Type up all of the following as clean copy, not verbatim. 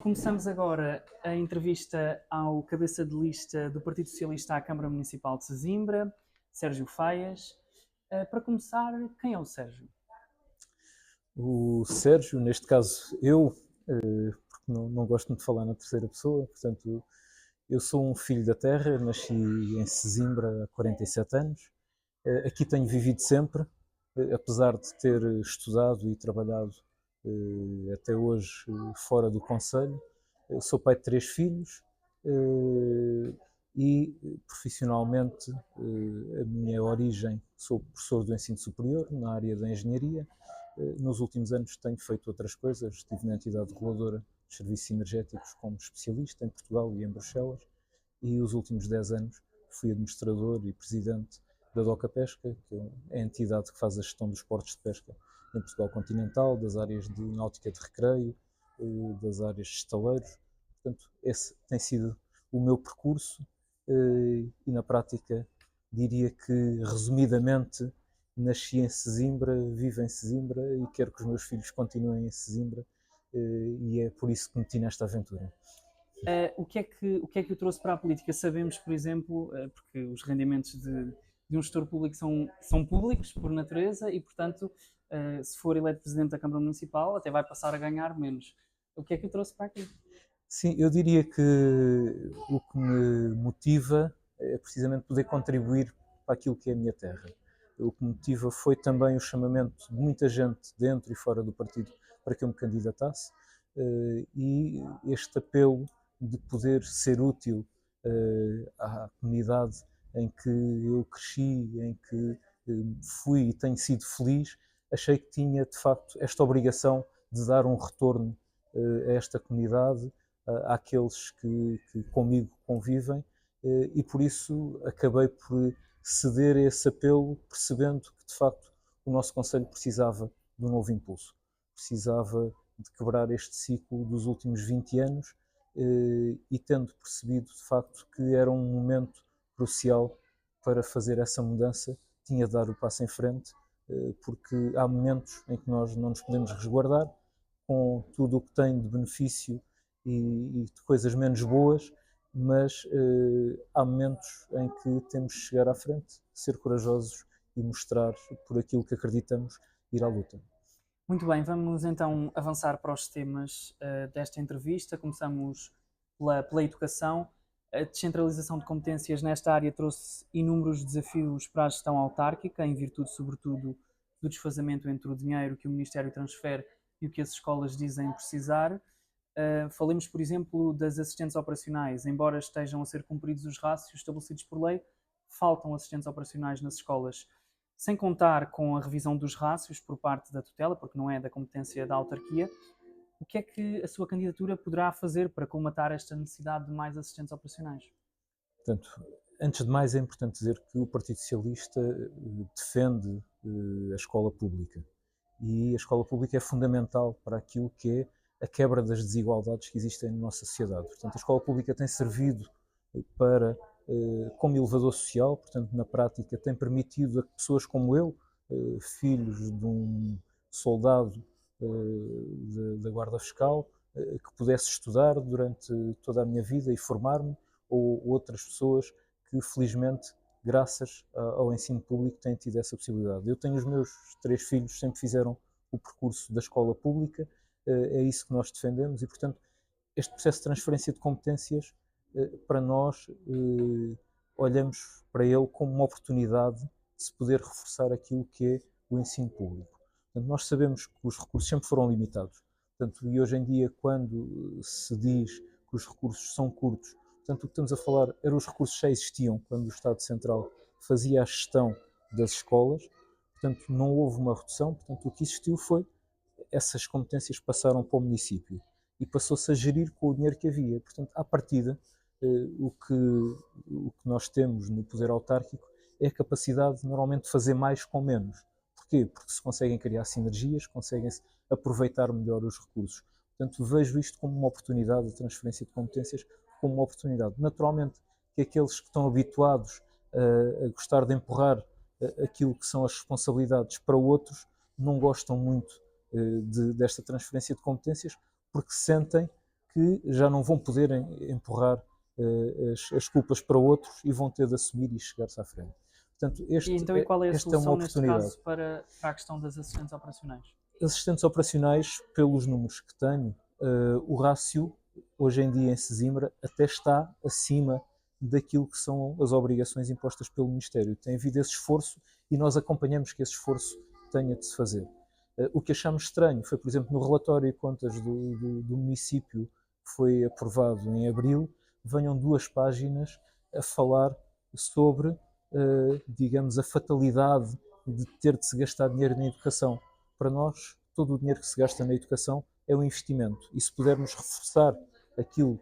Começamos agora a entrevista ao cabeça de lista do Partido Socialista à Câmara Municipal de Sesimbra, Sérgio Faias. Para começar, quem é o Sérgio? O Sérgio, neste caso eu, porque não gosto muito de falar na terceira pessoa, portanto, eu sou um filho da terra, nasci em Sesimbra há 47 anos. Aqui tenho vivido sempre, apesar de ter estudado e trabalhado até hoje fora do concelho. Sou pai de 3 filhos e profissionalmente a minha origem, sou professor do ensino superior na área da engenharia. Nos últimos anos tenho feito outras coisas, estive na entidade reguladora de serviços energéticos como especialista em Portugal e em Bruxelas, e os últimos 10 anos fui administrador e presidente da DOCA Pesca, que é a entidade que faz a gestão dos portos de pesca em Portugal continental, das áreas de náutica de recreio, das áreas de estaleiros. Portanto, esse tem sido o meu percurso e na prática diria que, resumidamente, nasci em Sesimbra, vivo em Sesimbra e quero que os meus filhos continuem em Sesimbra, e é por isso que me meti nesta aventura. O que é que o trouxe para a política? Sabemos, por exemplo, porque os rendimentos de um gestor público são públicos por natureza e, portanto, se for eleito presidente da Câmara Municipal, até vai passar a ganhar menos. O que é que o trouxe para aqui? Sim, eu diria que o que me motiva é precisamente poder contribuir para aquilo que é a minha terra. O que me motiva foi também o chamamento de muita gente dentro e fora do partido para que eu me candidatasse, e este apelo de poder ser útil à comunidade em que eu cresci, em que fui e tenho sido feliz. Achei que tinha de facto esta obrigação de dar um retorno a esta comunidade, àqueles que comigo convivem, e por isso acabei por ceder a esse apelo, percebendo que de facto o nosso Conselho precisava de um novo impulso, precisava de quebrar este ciclo dos últimos 20 anos, e tendo percebido de facto que era um momento crucial para fazer essa mudança, tinha de dar o passo em frente, porque há momentos em que nós não nos podemos resguardar com tudo o que tem de benefício e de coisas menos boas, mas há momentos em que temos de chegar à frente, ser corajosos e mostrar por aquilo que acreditamos, ir à luta. Muito bem, vamos então avançar para os temas desta entrevista. Começamos pela educação. A descentralização de competências nesta área trouxe inúmeros desafios para a gestão autárquica, em virtude, sobretudo, do desfazamento entre o dinheiro que o Ministério transfere e o que as escolas dizem precisar. Falemos, por exemplo, das assistentes operacionais. Embora estejam a ser cumpridos os rácios estabelecidos por lei, faltam assistentes operacionais nas escolas, sem contar com a revisão dos rácios por parte da tutela, porque não é da competência da autarquia. O que é que a sua candidatura poderá fazer para colmatar esta necessidade de mais assistentes operacionais? Portanto, antes de mais é importante dizer que o Partido Socialista defende a escola pública, e a escola pública é fundamental para aquilo que é a quebra das desigualdades que existem na nossa sociedade. Portanto, a escola pública tem servido para, como elevador social, portanto, na prática, tem permitido a pessoas como eu, filhos de um soldado da Guarda Fiscal, que pudesse estudar durante toda a minha vida e formar-me, ou outras pessoas que, felizmente, graças ao ensino público, têm tido essa possibilidade. Eu tenho os meus 3 filhos, sempre fizeram o percurso da escola pública, é isso que nós defendemos, e, portanto, este processo de transferência de competências, para nós, olhamos para ele como uma oportunidade de se poder reforçar aquilo que é o ensino público. Portanto, nós sabemos que os recursos sempre foram limitados. Portanto, e hoje em dia, quando se diz que os recursos são curtos, portanto, o que estamos a falar eram os recursos que já existiam quando o Estado Central fazia a gestão das escolas. Portanto, não houve uma redução. Portanto, o que existiu foi essas competências passaram para o município e passou-se a gerir com o dinheiro que havia. Portanto, à partida, o que nós temos no poder autárquico é a capacidade, normalmente, de fazer mais com menos. Porquê? Porque se conseguem criar sinergias, conseguem-se aproveitar melhor os recursos. Portanto, vejo isto como uma oportunidade, a transferência de competências como uma oportunidade. Naturalmente, que aqueles que estão habituados a gostar de empurrar aquilo que são as responsabilidades para outros não gostam muito desta transferência de competências, porque sentem que já não vão poder empurrar as culpas para outros e vão ter de assumir e chegar-se à frente. Portanto, E então, e qual é a esta é uma solução neste oportunidade. caso para a questão das assistentes operacionais? Assistentes operacionais, pelos números que tenho, o rácio, hoje em dia em Sesimbra, até está acima daquilo que são as obrigações impostas pelo Ministério. Tem havido esse esforço e nós acompanhamos que esse esforço tenha de se fazer. O que achamos estranho foi, por exemplo, no relatório de contas do município que foi aprovado em abril, venham 2 páginas a falar sobre, digamos, a fatalidade de ter de se gastar dinheiro na educação. Para nós, todo o dinheiro que se gasta na educação é um investimento. E se pudermos reforçar aquilo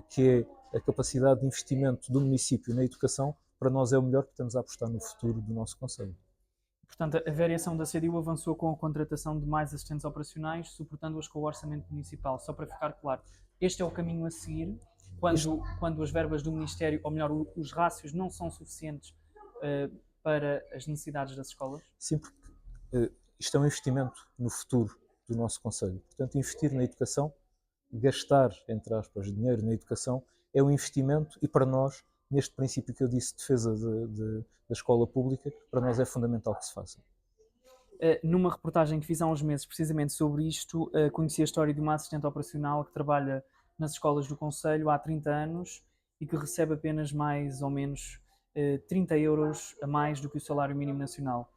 que é a capacidade de investimento do município na educação, para nós é o melhor, que estamos a apostar no futuro do nosso concelho. Portanto, a variação da CDU avançou com a contratação de mais assistentes operacionais, suportando-as com o orçamento municipal. Só para ficar claro, este é o caminho a seguir quando as verbas do Ministério, ou melhor, os rácios não são suficientes para as necessidades das escolas? Sim, porque isto é um investimento no futuro do nosso concelho. Portanto, investir na educação, gastar, entre aspas, dinheiro na educação, é um investimento e para nós, neste princípio que eu disse, defesa da escola pública, para nós é fundamental que se faça. Numa reportagem que fiz há uns meses precisamente sobre isto, conheci a história de uma assistente operacional que trabalha nas escolas do concelho há 30 anos e que recebe apenas mais ou menos 30 euros a mais do que o salário mínimo nacional.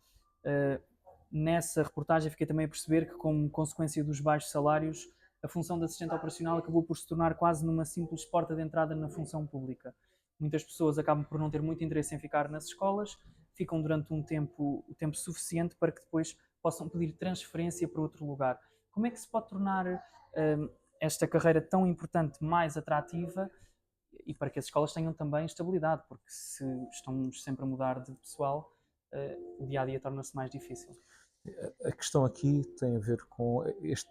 Nessa reportagem fiquei também a perceber que, como consequência dos baixos salários, a função de assistente operacional acabou por se tornar quase numa simples porta de entrada na função pública. Muitas pessoas acabam por não ter muito interesse em ficar nas escolas, ficam durante o tempo suficiente para que depois possam pedir transferência para outro lugar. Como é que se pode tornar esta carreira tão importante mais atrativa e para que as escolas tenham também estabilidade? Porque se estamos sempre a mudar de pessoal, o dia-a-dia torna-se mais difícil. A questão aqui tem a ver com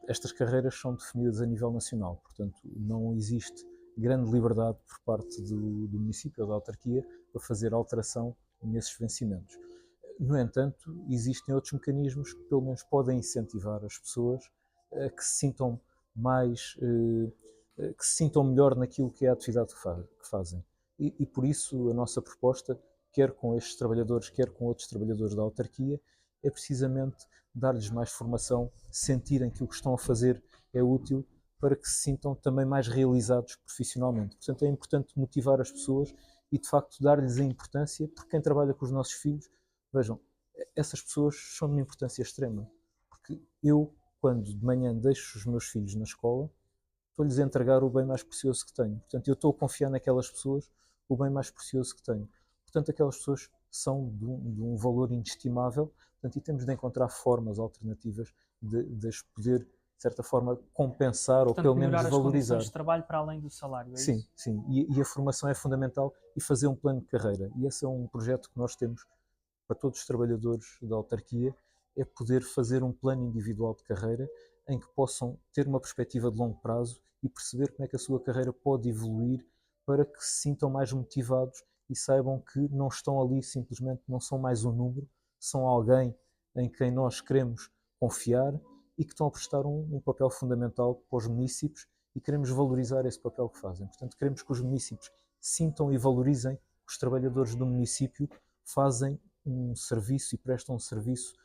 estas carreiras são definidas a nível nacional, portanto não existe grande liberdade por parte do município ou da autarquia para fazer alteração nesses vencimentos. No entanto, existem outros mecanismos que pelo menos podem incentivar as pessoas a que se sintam mais, que se sintam melhor naquilo que é a atividade que fazem. E por isso a nossa proposta, quer com estes trabalhadores, quer com outros trabalhadores da autarquia, é precisamente dar-lhes mais formação, sentirem que o que estão a fazer é útil para que se sintam também mais realizados profissionalmente. Portanto, é importante motivar as pessoas e, de facto, dar-lhes a importância, porque quem trabalha com os nossos filhos, vejam, essas pessoas são de uma importância extrema. Porque eu, quando de manhã deixo os meus filhos na escola, estou-lhes a entregar o bem mais precioso que tenho. Portanto, eu estou a confiar naquelas pessoas o bem mais precioso que tenho. Portanto, aquelas pessoas são de um valor inestimável. Portanto, e temos de encontrar formas alternativas de as poder, de certa forma, compensar. Portanto, ou pelo menos melhorar as valorizar. condições de trabalho para além do salário, é Sim, isso? sim. E a formação é fundamental e fazer um plano de carreira. E esse é um projeto que nós temos para todos os trabalhadores da autarquia, é poder fazer um plano individual de carreira em que possam ter uma perspectiva de longo prazo e perceber como é que a sua carreira pode evoluir para que se sintam mais motivados e saibam que não estão ali simplesmente, não são mais um número, são alguém em quem nós queremos confiar e que estão a prestar um papel fundamental para os municípios e queremos valorizar esse papel que fazem. Portanto, queremos que os municípios sintam e valorizem que os trabalhadores do município fazem um serviço e prestam um serviço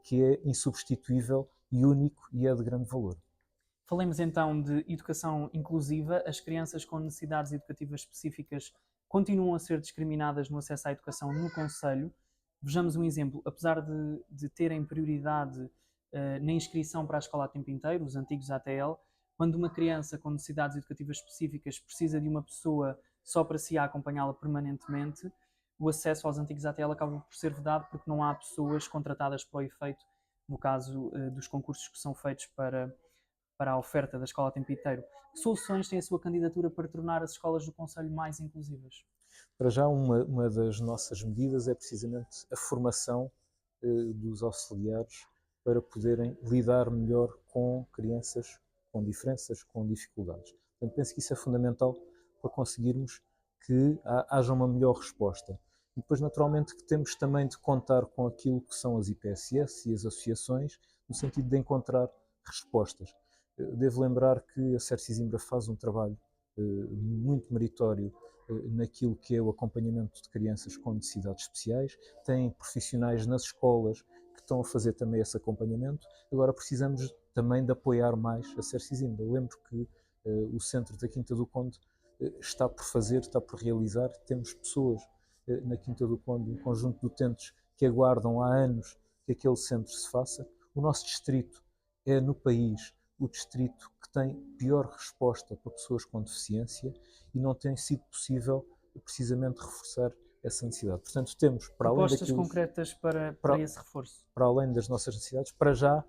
que é insubstituível e único e é de grande valor. Falemos então de educação inclusiva. As crianças com necessidades educativas específicas continuam a ser discriminadas no acesso à educação no concelho. Vejamos um exemplo. Apesar de terem prioridade na inscrição para a escola a tempo inteiro, os antigos ATL, quando uma criança com necessidades educativas específicas precisa de uma pessoa só para si a acompanhá-la permanentemente, o acesso aos antigos ATL acaba por ser vedado porque não há pessoas contratadas para o efeito, no caso dos concursos que são feitos para a oferta da escola a tempo inteiro. Que soluções tem a sua candidatura para tornar as escolas do concelho mais inclusivas? Para já, uma das nossas medidas é precisamente a formação dos auxiliares para poderem lidar melhor com crianças com diferenças, com dificuldades. Portanto, penso que isso é fundamental para conseguirmos que haja uma melhor resposta. E depois, naturalmente, que temos também de contar com aquilo que são as IPSS e as associações, no sentido de encontrar respostas. Devo lembrar que a SER Sesimbra faz um trabalho muito meritório naquilo que é o acompanhamento de crianças com necessidades especiais, tem profissionais nas escolas que estão a fazer também esse acompanhamento. Agora precisamos também de apoiar mais a SER Sesimbra. Eu lembro que o centro da Quinta do Conde está por fazer, está por realizar. Temos pessoas na Quinta do Conde, um conjunto de utentes que aguardam há anos que aquele centro se faça. O nosso distrito é no país o distrito que tem pior resposta para pessoas com deficiência e não tem sido possível precisamente reforçar essa necessidade. Portanto, temos, para além Propostas daquilo, concretas para para, esse reforço. para além das nossas necessidades, para já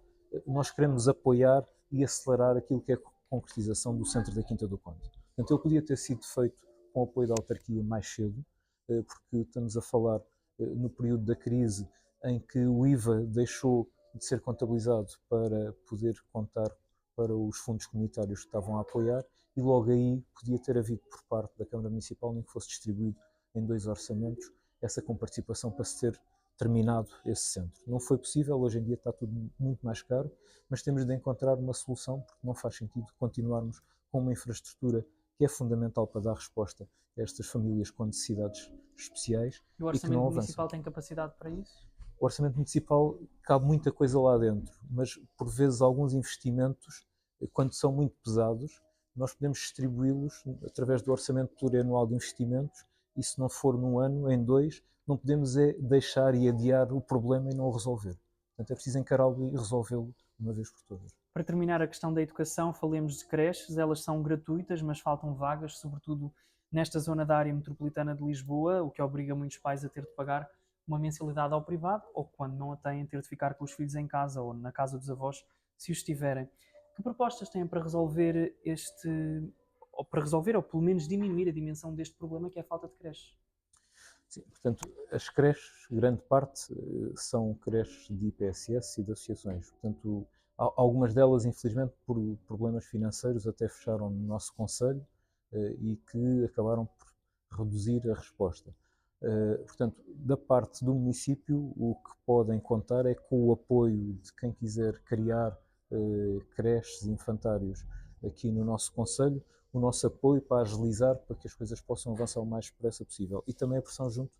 nós queremos apoiar e acelerar aquilo que é a concretização do centro da Quinta do Conde. Portanto, ele podia ter sido feito com o apoio da autarquia mais cedo, porque estamos a falar no período da crise em que o IVA deixou de ser contabilizado para poder contar para os fundos comunitários que estavam a apoiar, e logo aí podia ter havido por parte da Câmara Municipal, nem que fosse distribuído em 2 orçamentos, essa comparticipação para se ter terminado esse centro. Não foi possível, hoje em dia está tudo muito mais caro, mas temos de encontrar uma solução, porque não faz sentido continuarmos com uma infraestrutura que é fundamental para dar resposta a estas famílias com necessidades especiais E o e que não Orçamento avançam. Municipal tem capacidade para isso? O orçamento municipal cabe muita coisa lá dentro, mas por vezes alguns investimentos, quando são muito pesados, nós podemos distribuí-los através do orçamento plurianual de investimentos, e se não for num ano, em 2, não podemos deixar e adiar o problema e não o resolver. Portanto, é preciso encará-lo e resolvê-lo de uma vez por todas. Para terminar a questão da educação, falemos de creches. Elas são gratuitas, mas faltam vagas, sobretudo nesta zona da área metropolitana de Lisboa, o que obriga muitos pais a ter de pagar uma mensalidade ao privado, ou quando não a têm, ter de ficar com os filhos em casa ou na casa dos avós, se os tiverem. Que propostas têm para resolver ou pelo menos diminuir a dimensão deste problema que é a falta de creches? Sim, portanto, as creches, grande parte, são creches de IPSS e de associações. Portanto, algumas delas, infelizmente, por problemas financeiros, até fecharam no nosso concelho e que acabaram por reduzir a resposta. Portanto, da parte do município, o que podem contar é com o apoio de quem quiser criar creches e infantários aqui no nosso concelho, o nosso apoio para agilizar, para que as coisas possam avançar o mais depressa possível. E também a pressão junto,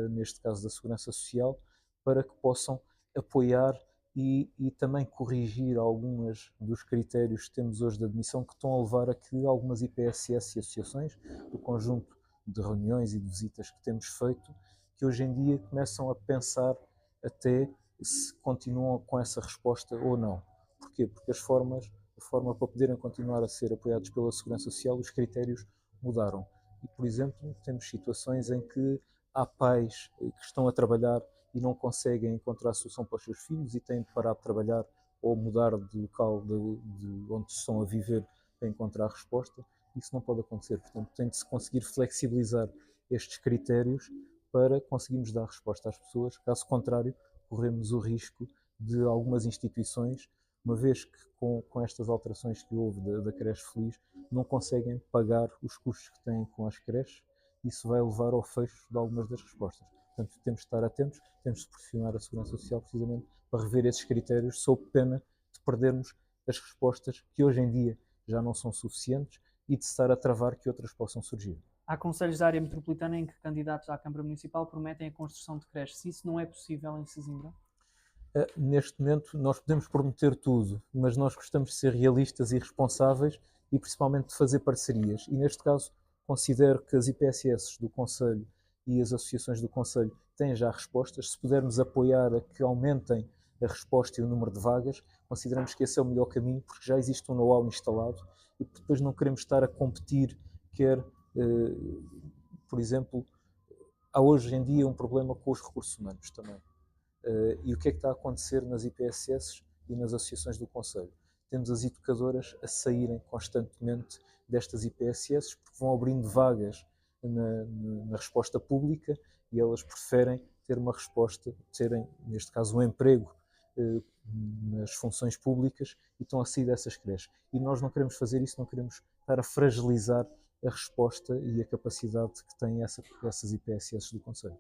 neste caso, da Segurança Social, para que possam apoiar e também corrigir alguns dos critérios que temos hoje de admissão, que estão a levar a que algumas IPSS e associações, o conjunto de reuniões e de visitas que temos feito, que hoje em dia começam a pensar até se continuam com essa resposta ou não. Porquê? Porque a forma para poderem continuar a ser apoiados pela Segurança Social, os critérios mudaram. E, por exemplo, temos situações em que há pais que estão a trabalhar e não conseguem encontrar solução para os seus filhos e têm de parar de trabalhar ou mudar de local de onde estão a viver para encontrar resposta. Isso não pode acontecer. Portanto, tem de se conseguir flexibilizar estes critérios para conseguirmos dar resposta às pessoas. Caso contrário, corremos o risco de algumas instituições, uma vez que com estas alterações que houve da creche feliz, não conseguem pagar os custos que têm com as creches. Isso vai levar ao fecho de algumas das respostas. Portanto, temos de estar atentos, temos de pressionar a Segurança Social precisamente para rever esses critérios, sob pena de perdermos as respostas que hoje em dia já não são suficientes e de estar a travar que outras possam surgir. Há concelhos da área metropolitana em que candidatos à Câmara Municipal prometem a construção de creches. Se isso não é possível em Sesimbra? Neste momento, nós podemos prometer tudo, mas nós gostamos de ser realistas e responsáveis e principalmente de fazer parcerias. E neste caso, considero que as IPSS do Conselho e as associações do Conselho têm já respostas. Se pudermos apoiar a que aumentem a resposta e o número de vagas, consideramos que esse é o melhor caminho, porque já existe um know-how instalado e depois não queremos estar a competir, quer, por exemplo, há hoje em dia um problema com os recursos humanos também. E o que é que está a acontecer nas IPSS e nas associações do Conselho? Temos as educadoras a saírem constantemente destas IPSS porque vão abrindo vagas na resposta pública e elas preferem ter uma resposta, terem, neste caso, um emprego nas funções públicas e estão a sair dessas creches. E nós não queremos fazer isso, não queremos estar a fragilizar a resposta e a capacidade que têm essas IPSS do Conselho.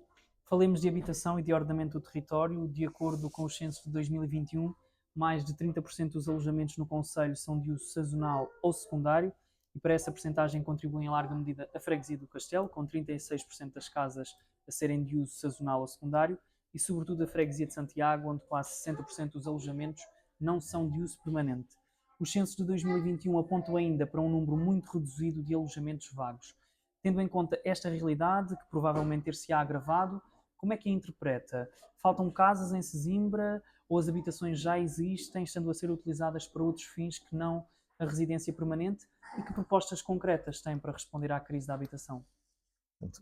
Falemos de habitação e de ordenamento do território. De acordo com os censos de 2021, mais de 30% dos alojamentos no concelho são de uso sazonal ou secundário, e para essa percentagem contribui em larga medida a freguesia do Castelo, com 36% das casas a serem de uso sazonal ou secundário, e sobretudo a freguesia de Santiago, onde quase 60% dos alojamentos não são de uso permanente. Os censos de 2021 apontam ainda para um número muito reduzido de alojamentos vagos. Tendo em conta esta realidade, que provavelmente ter-se-á agravado, como é que a interpreta? Faltam casas em Sesimbra ou as habitações já existem, estando a ser utilizadas para outros fins que não a residência permanente? E que propostas concretas têm para responder à crise da habitação?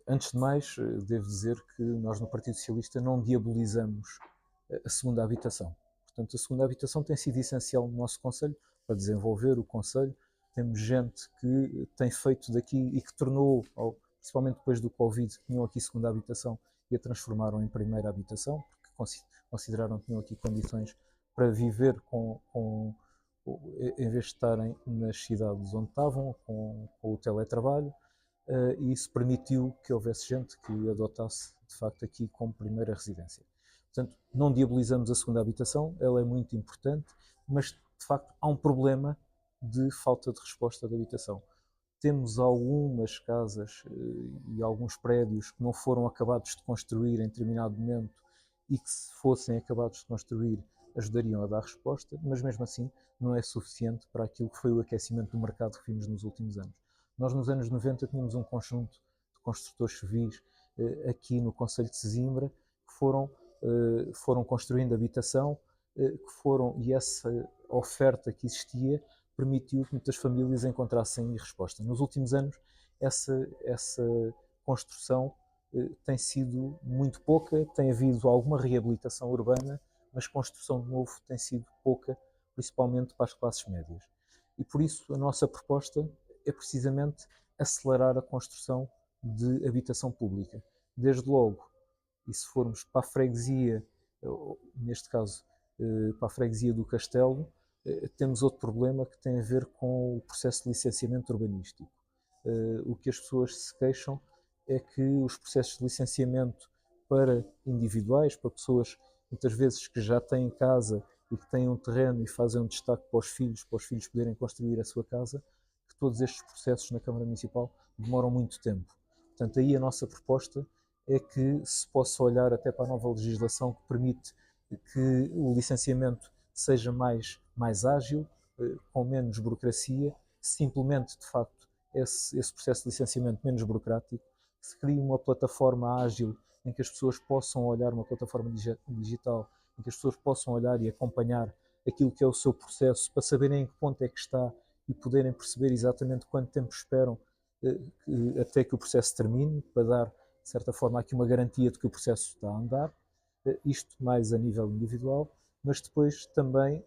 Antes de mais, devo dizer que nós no Partido Socialista não diabolizamos a segunda habitação. Portanto, a segunda habitação tem sido essencial no nosso Conselho para desenvolver o Conselho. Temos gente que tem feito daqui e que tornou, principalmente depois do Covid, que tinham aqui segunda habitação e a transformaram em primeira habitação, porque consideraram que tinham aqui condições para viver em vez de estarem nas cidades onde estavam, com o teletrabalho. E isso permitiu que houvesse gente que adotasse, de facto, aqui como primeira residência. Portanto, não diabolizamos a segunda habitação, ela é muito importante, mas, de facto, há um problema de falta de resposta de habitação. Temos algumas casas e alguns prédios que não foram acabados de construir em determinado momento e que, se fossem acabados de construir, ajudariam a dar resposta, mas mesmo assim não é suficiente para aquilo que foi o aquecimento do mercado que vimos nos últimos anos. Nós, nos anos 90, tínhamos um conjunto de construtores civis aqui no concelho de Sesimbra que foram construindo habitação, e essa oferta que existia permitiu que muitas famílias encontrassem resposta. Nos últimos anos, essa construção tem sido muito pouca, tem havido alguma reabilitação urbana, mas construção de novo tem sido pouca, principalmente para as classes médias. E por isso a nossa proposta é precisamente acelerar a construção de habitação pública. Desde logo, e se formos para a freguesia, neste caso para a freguesia do Castelo, temos outro problema que tem a ver com o processo de licenciamento urbanístico. O que as pessoas se queixam é que os processos de licenciamento para individuais, para pessoas muitas vezes que já têm casa e que têm um terreno e fazem um destaque para os filhos poderem construir a sua casa, que todos estes processos na Câmara Municipal demoram muito tempo. Portanto, aí a nossa proposta é que se possa olhar até para a nova legislação que permite que o licenciamento seja mais ágil, com menos burocracia, simplesmente, de facto, esse processo de licenciamento menos burocrático, que se crie uma plataforma ágil em que as pessoas possam olhar, uma plataforma digital, em que as pessoas possam olhar e acompanhar aquilo que é o seu processo, para saberem em que ponto é que está e poderem perceber exatamente quanto tempo esperam até que o processo termine, para dar, de certa forma, aqui uma garantia de que o processo está a andar, isto mais a nível individual, mas depois também,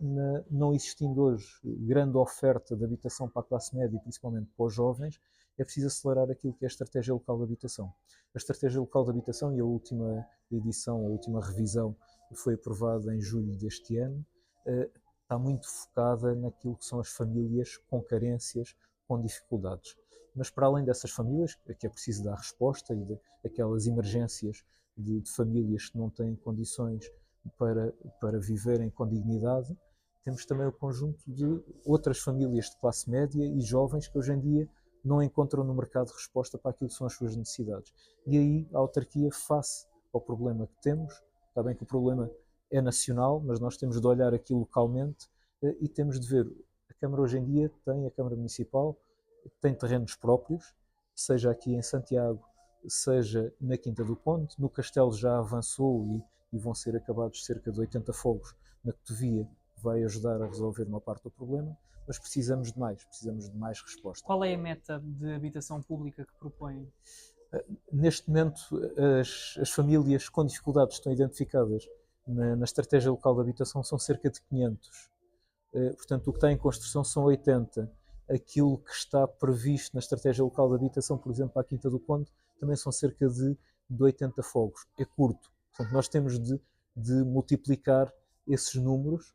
não existindo hoje grande oferta de habitação para a classe média, principalmente para os jovens, é preciso acelerar aquilo que é a Estratégia Local de Habitação. A Estratégia Local de Habitação, e a última edição, a última revisão, foi aprovada em julho deste ano, está muito focada naquilo que são as famílias com carências, com dificuldades. Mas para além dessas famílias, que é preciso dar resposta, e aquelas emergências de famílias que não têm condições para viverem com dignidade, temos também o conjunto de outras famílias de classe média e jovens que hoje em dia não encontram no mercado resposta para aquilo que são as suas necessidades. E aí a autarquia, face ao problema que temos, está bem que o problema é nacional, mas nós temos de olhar aqui localmente e temos de ver. A Câmara hoje em dia a Câmara Municipal tem terrenos próprios, seja aqui em Santiago, seja na Quinta do Conde. No Castelo já avançou e vão ser acabados cerca de 80 fogos na Cotovia, que vai ajudar a resolver uma parte do problema, mas precisamos de mais resposta. Qual é a meta de habitação pública que propõem? Neste momento, as famílias com dificuldades estão identificadas na Estratégia Local de Habitação são cerca de 500. Portanto, o que está em construção são 80. Aquilo que está previsto na Estratégia Local de Habitação, por exemplo, para a Quinta do Conde, também são cerca de 80 fogos. É curto. Portanto, nós temos de multiplicar esses números,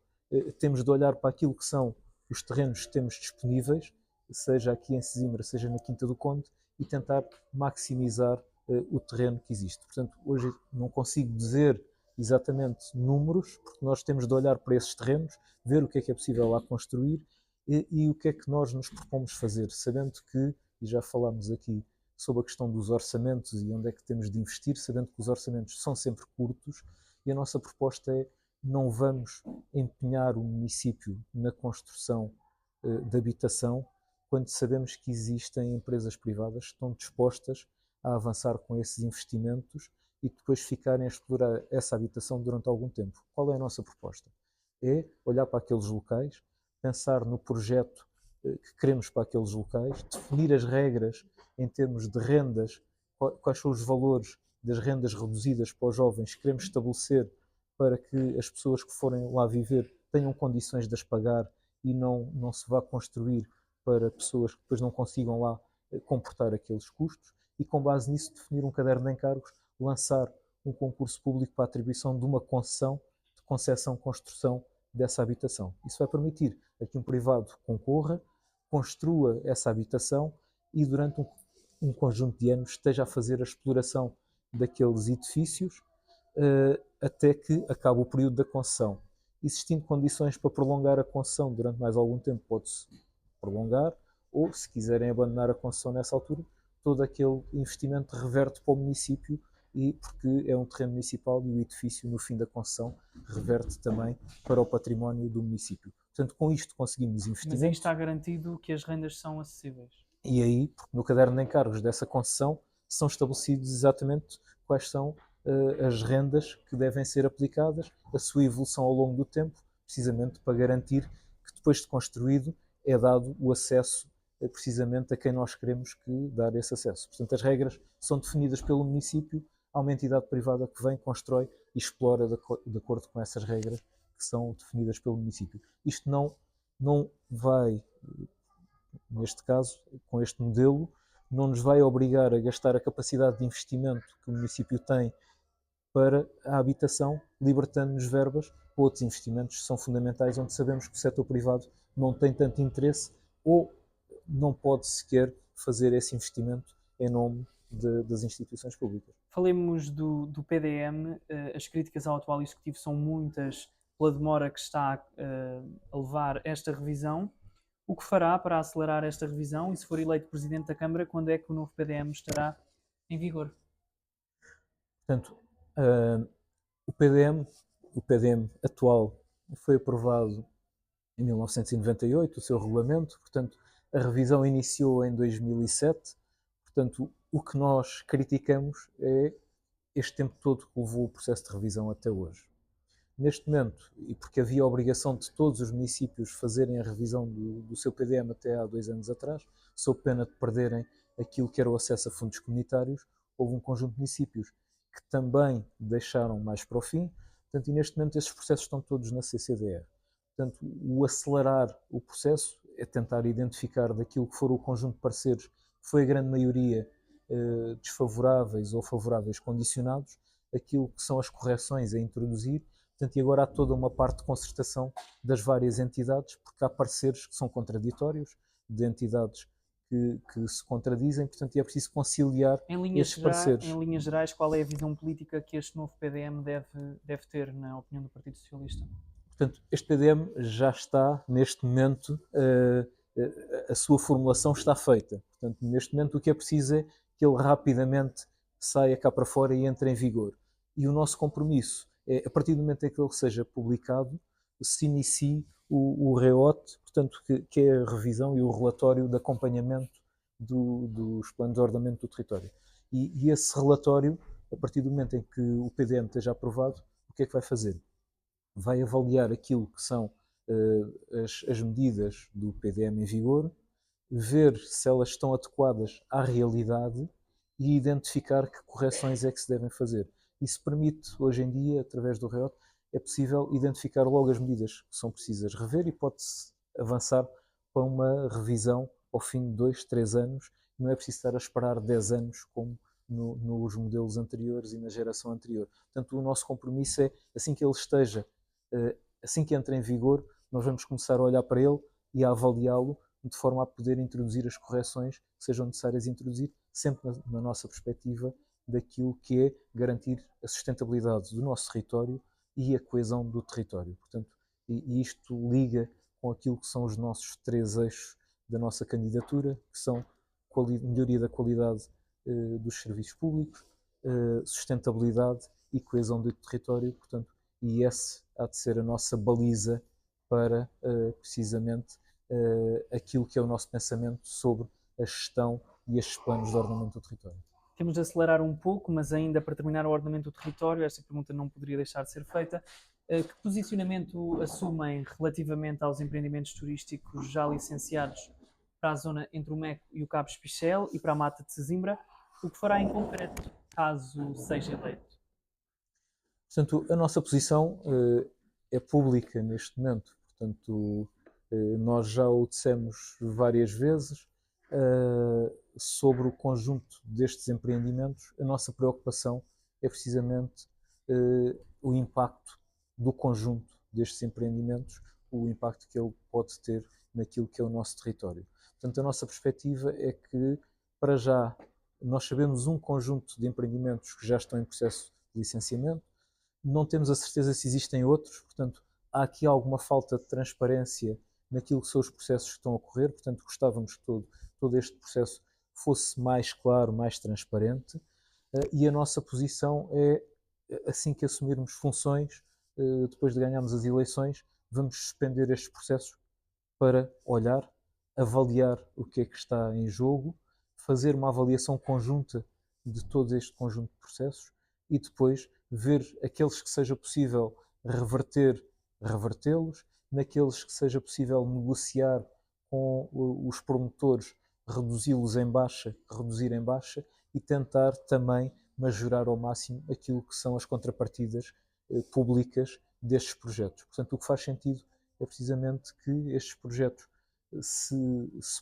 temos de olhar para aquilo que são os terrenos que temos disponíveis, seja aqui em Sesimbra, seja na Quinta do Conde, e tentar maximizar o terreno que existe. Portanto, hoje não consigo dizer exatamente números, porque nós temos de olhar para esses terrenos, ver o que é possível lá construir e o que é que nós nos propomos fazer, sabendo que, e já falámos aqui sobre a questão dos orçamentos e onde é que temos de investir, sabendo que os orçamentos são sempre curtos, e a nossa proposta é: não vamos empenhar o município na construção de habitação quando sabemos que existem empresas privadas que estão dispostas a avançar com esses investimentos e depois ficarem a explorar essa habitação durante algum tempo. Qual é a nossa proposta? É olhar para aqueles locais, pensar no projeto que queremos para aqueles locais, definir as regras em termos de rendas, quais são os valores das rendas reduzidas para os jovens que queremos estabelecer para que as pessoas que forem lá viver tenham condições de as pagar e não se vá construir para pessoas que depois não consigam lá comportar aqueles custos, e com base nisso definir um caderno de encargos, lançar um concurso público para a atribuição de uma concessão, de concessão-construção dessa habitação. Isso vai permitir a que um privado concorra, construa essa habitação e durante um conjunto de anos esteja a fazer a exploração daqueles edifícios até que acabe o período da concessão. Existindo condições para prolongar a concessão durante mais algum tempo, pode-se prolongar, ou se quiserem abandonar a concessão nessa altura, todo aquele investimento reverte para o município, e porque é um terreno municipal e o edifício, no fim da concessão, reverte também para o património do município. Portanto, com isto conseguimos investimentos. Mas aí está garantido que as rendas são acessíveis. E aí, porque no caderno de encargos dessa concessão, são estabelecidos exatamente quais são as rendas que devem ser aplicadas, a sua evolução ao longo do tempo, precisamente para garantir que depois de construído é dado o acesso precisamente a quem nós queremos que dar esse acesso. Portanto, as regras são definidas pelo município, há uma entidade privada que vem, constrói e explora de acordo com essas regras que são definidas pelo município. Isto não vai, neste caso, com este modelo, não nos vai obrigar a gastar a capacidade de investimento que o município tem para a habitação, libertando-nos verbas para outros investimentos que são fundamentais, onde sabemos que o setor privado não tem tanto interesse ou não pode sequer fazer esse investimento em nome das instituições públicas. Falemos do PDM. As críticas ao atual Executivo são muitas pela demora que está a levar esta revisão. O que fará para acelerar esta revisão? E se for eleito Presidente da Câmara, quando é que o novo PDM estará em vigor? Portanto, o PDM atual foi aprovado em 1998, o seu regulamento, portanto, a revisão iniciou em 2007, portanto, o que nós criticamos é este tempo todo que levou o processo de revisão até hoje. Neste momento, e porque havia a obrigação de todos os municípios fazerem a revisão do seu PDM até há 2 anos atrás, sob pena de perderem aquilo que era o acesso a fundos comunitários, houve um conjunto de municípios que também deixaram mais para o fim, portanto, e neste momento esses processos estão todos na CCDR. Portanto, o acelerar o processo é tentar identificar daquilo que for o conjunto de parceiros, que foi a grande maioria desfavoráveis ou favoráveis condicionados, aquilo que são as correções a introduzir. Portanto, e agora há toda uma parte de concertação das várias entidades, porque há parceiros que são contraditórios, de entidades que se contradizem, portanto, é preciso conciliar esses parceiros. Em linhas gerais, qual é a visão política que este novo PDM deve ter, na opinião do Partido Socialista? Portanto, este PDM já está, neste momento, a sua formulação está feita. Portanto, neste momento o que é preciso é que ele rapidamente saia cá para fora e entre em vigor. E o nosso compromisso é, a partir do momento em que ele seja publicado, se inicie o REOT, portanto, que é a revisão e o relatório de acompanhamento dos planos de ordenamento do território. E esse relatório, a partir do momento em que o PDM esteja aprovado, o que é que vai fazer? Vai avaliar aquilo que são as medidas do PDM em vigor, ver se elas estão adequadas à realidade e identificar que correções é que se devem fazer. Isso permite, hoje em dia, através do REOT, é possível identificar logo as medidas que são precisas rever e pode-se avançar para uma revisão ao fim de 2, 3 anos. Não é preciso estar a esperar 10 anos como nos modelos anteriores e na geração anterior. Portanto, o nosso compromisso é, assim que ele esteja, assim que entre em vigor, nós vamos começar a olhar para ele e a avaliá-lo de forma a poder introduzir as correções que sejam necessárias introduzir, sempre na nossa perspectiva daquilo que é garantir a sustentabilidade do nosso território e a coesão do território. Portanto, e isto liga com aquilo que são os nossos 3 eixos da nossa candidatura, que são melhoria da qualidade dos serviços públicos, sustentabilidade e coesão do território, portanto, e esse há de ser a nossa baliza para precisamente aquilo que é o nosso pensamento sobre a gestão e estes planos de ordenamento do território. Temos de acelerar um pouco, mas ainda para terminar o ordenamento do território, esta pergunta não poderia deixar de ser feita. Que posicionamento assumem relativamente aos empreendimentos turísticos já licenciados para a zona entre o Meco e o Cabo Espichel e para a Mata de Sesimbra? O que fará em concreto, caso seja eleito? Portanto, a nossa posição é pública neste momento. Portanto, nós já o dissemos várias vezes sobre o conjunto destes empreendimentos. A nossa preocupação é precisamente o impacto do conjunto destes empreendimentos, o impacto que ele pode ter naquilo que é o nosso território. Portanto, a nossa perspectiva é que, para já, nós sabemos um conjunto de empreendimentos que já estão em processo de licenciamento, não temos a certeza se existem outros, portanto, há aqui alguma falta de transparência naquilo que são os processos que estão a ocorrer, portanto, gostávamos que todo este processo fosse mais claro, mais transparente, e a nossa posição é, assim que assumirmos funções, depois de ganharmos as eleições, vamos suspender estes processos para olhar, avaliar o que é que está em jogo, fazer uma avaliação conjunta de todo este conjunto de processos e depois ver aqueles que seja possível revertê-los, naqueles que seja possível negociar com os promotores, reduzir em baixa e tentar também majorar ao máximo aquilo que são as contrapartidas públicas destes projetos. Portanto, o que faz sentido é precisamente que estes projetos, se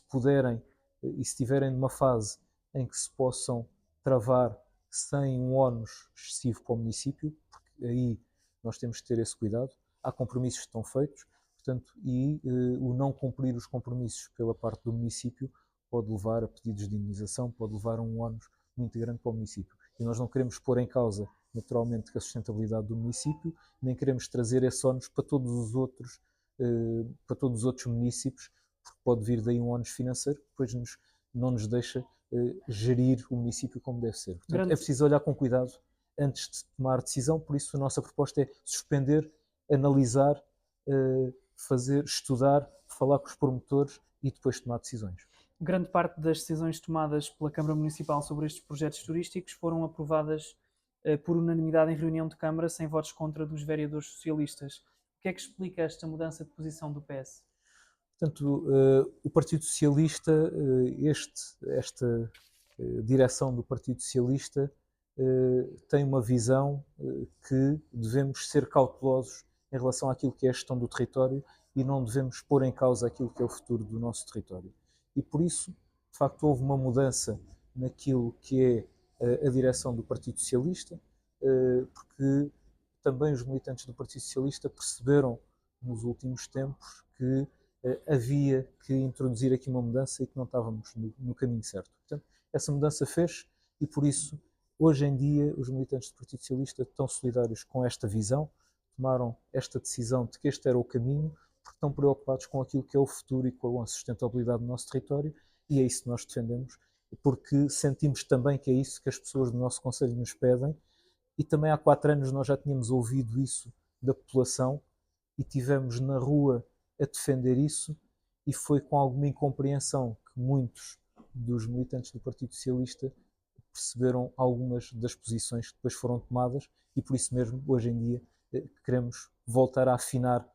puderem e se estiverem numa fase em que se possam travar sem um ónus excessivo para o município, porque aí nós temos que ter esse cuidado. Há compromissos que estão feitos, portanto, e o não cumprir os compromissos pela parte do município pode levar a pedidos de indenização, pode levar a um ónus muito grande para o município. E nós não queremos pôr em causa, naturalmente, a sustentabilidade do município, nem queremos trazer esse ónus para todos os outros municípios, porque pode vir daí um ónus financeiro que depois não nos deixa gerir o município como deve ser. Portanto, é preciso olhar com cuidado antes de tomar decisão, por isso a nossa proposta é suspender, analisar, estudar, falar com os promotores e depois tomar decisões. Grande parte das decisões tomadas pela Câmara Municipal sobre estes projetos turísticos foram aprovadas por unanimidade em reunião de Câmara, sem votos contra dos vereadores socialistas. O que é que explica esta mudança de posição do PS? Portanto, o Partido Socialista, esta direção do Partido Socialista tem uma visão que devemos ser cautelosos em relação àquilo que é a gestão do território e não devemos pôr em causa aquilo que é o futuro do nosso território. E por isso, de facto, houve uma mudança naquilo que é a direção do Partido Socialista, porque também os militantes do Partido Socialista perceberam nos últimos tempos que havia que introduzir aqui uma mudança e que não estávamos no caminho certo. Portanto, essa mudança fez e por isso, hoje em dia, os militantes do Partido Socialista estão solidários com esta visão, tomaram esta decisão de que este era o caminho, porque estão preocupados com aquilo que é o futuro e com a sustentabilidade do nosso território e é isso que nós defendemos, porque sentimos também que é isso que as pessoas do nosso Conselho nos pedem e também há 4 anos nós já tínhamos ouvido isso da população e tivemos na rua a defender isso e foi com alguma incompreensão que muitos dos militantes do Partido Socialista perceberam algumas das posições que depois foram tomadas e por isso mesmo hoje em dia queremos voltar a afinar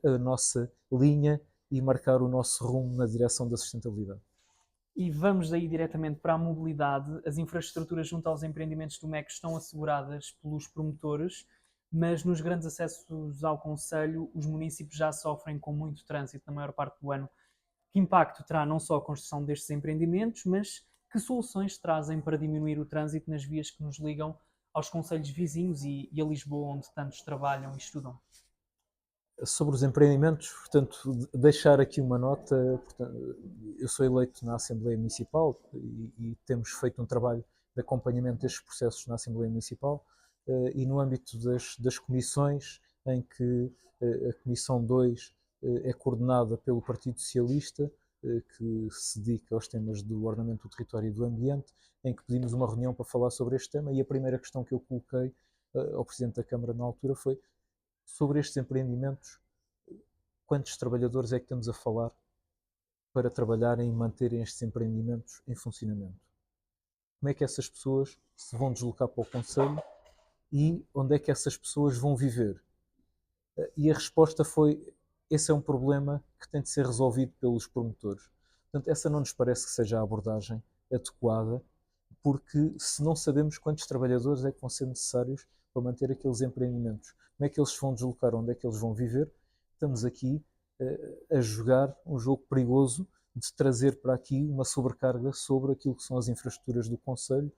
a nossa linha e marcar o nosso rumo na direção da sustentabilidade. E vamos daí diretamente para a mobilidade. As infraestruturas junto aos empreendimentos do MEC estão asseguradas pelos promotores, mas nos grandes acessos ao Conselho, os municípios já sofrem com muito trânsito na maior parte do ano. Que impacto terá não só a construção destes empreendimentos, mas que soluções trazem para diminuir o trânsito nas vias que nos ligam aos concelhos vizinhos e a Lisboa, onde tantos trabalham e estudam? Sobre os empreendimentos, portanto, deixar aqui uma nota. Portanto, eu sou eleito na Assembleia Municipal e temos feito um trabalho de acompanhamento destes processos na Assembleia Municipal e no âmbito das comissões, em que a Comissão 2 é coordenada pelo Partido Socialista, que se dedica aos temas do ordenamento do território e do ambiente, em que pedimos uma reunião para falar sobre este tema, e a primeira questão que eu coloquei ao Presidente da Câmara na altura foi sobre estes empreendimentos: quantos trabalhadores é que estamos a falar para trabalharem e manterem estes empreendimentos em funcionamento? Como é que essas pessoas se vão deslocar para o concelho e onde é que essas pessoas vão viver? E a resposta foi: esse é um problema que tem de ser resolvido pelos promotores. Portanto, essa não nos parece que seja a abordagem adequada, porque se não sabemos quantos trabalhadores é que vão ser necessários para manter aqueles empreendimentos, como é que eles se vão deslocar, onde é que eles vão viver, estamos aqui a jogar um jogo perigoso de trazer para aqui uma sobrecarga sobre aquilo que são as infraestruturas do concelho,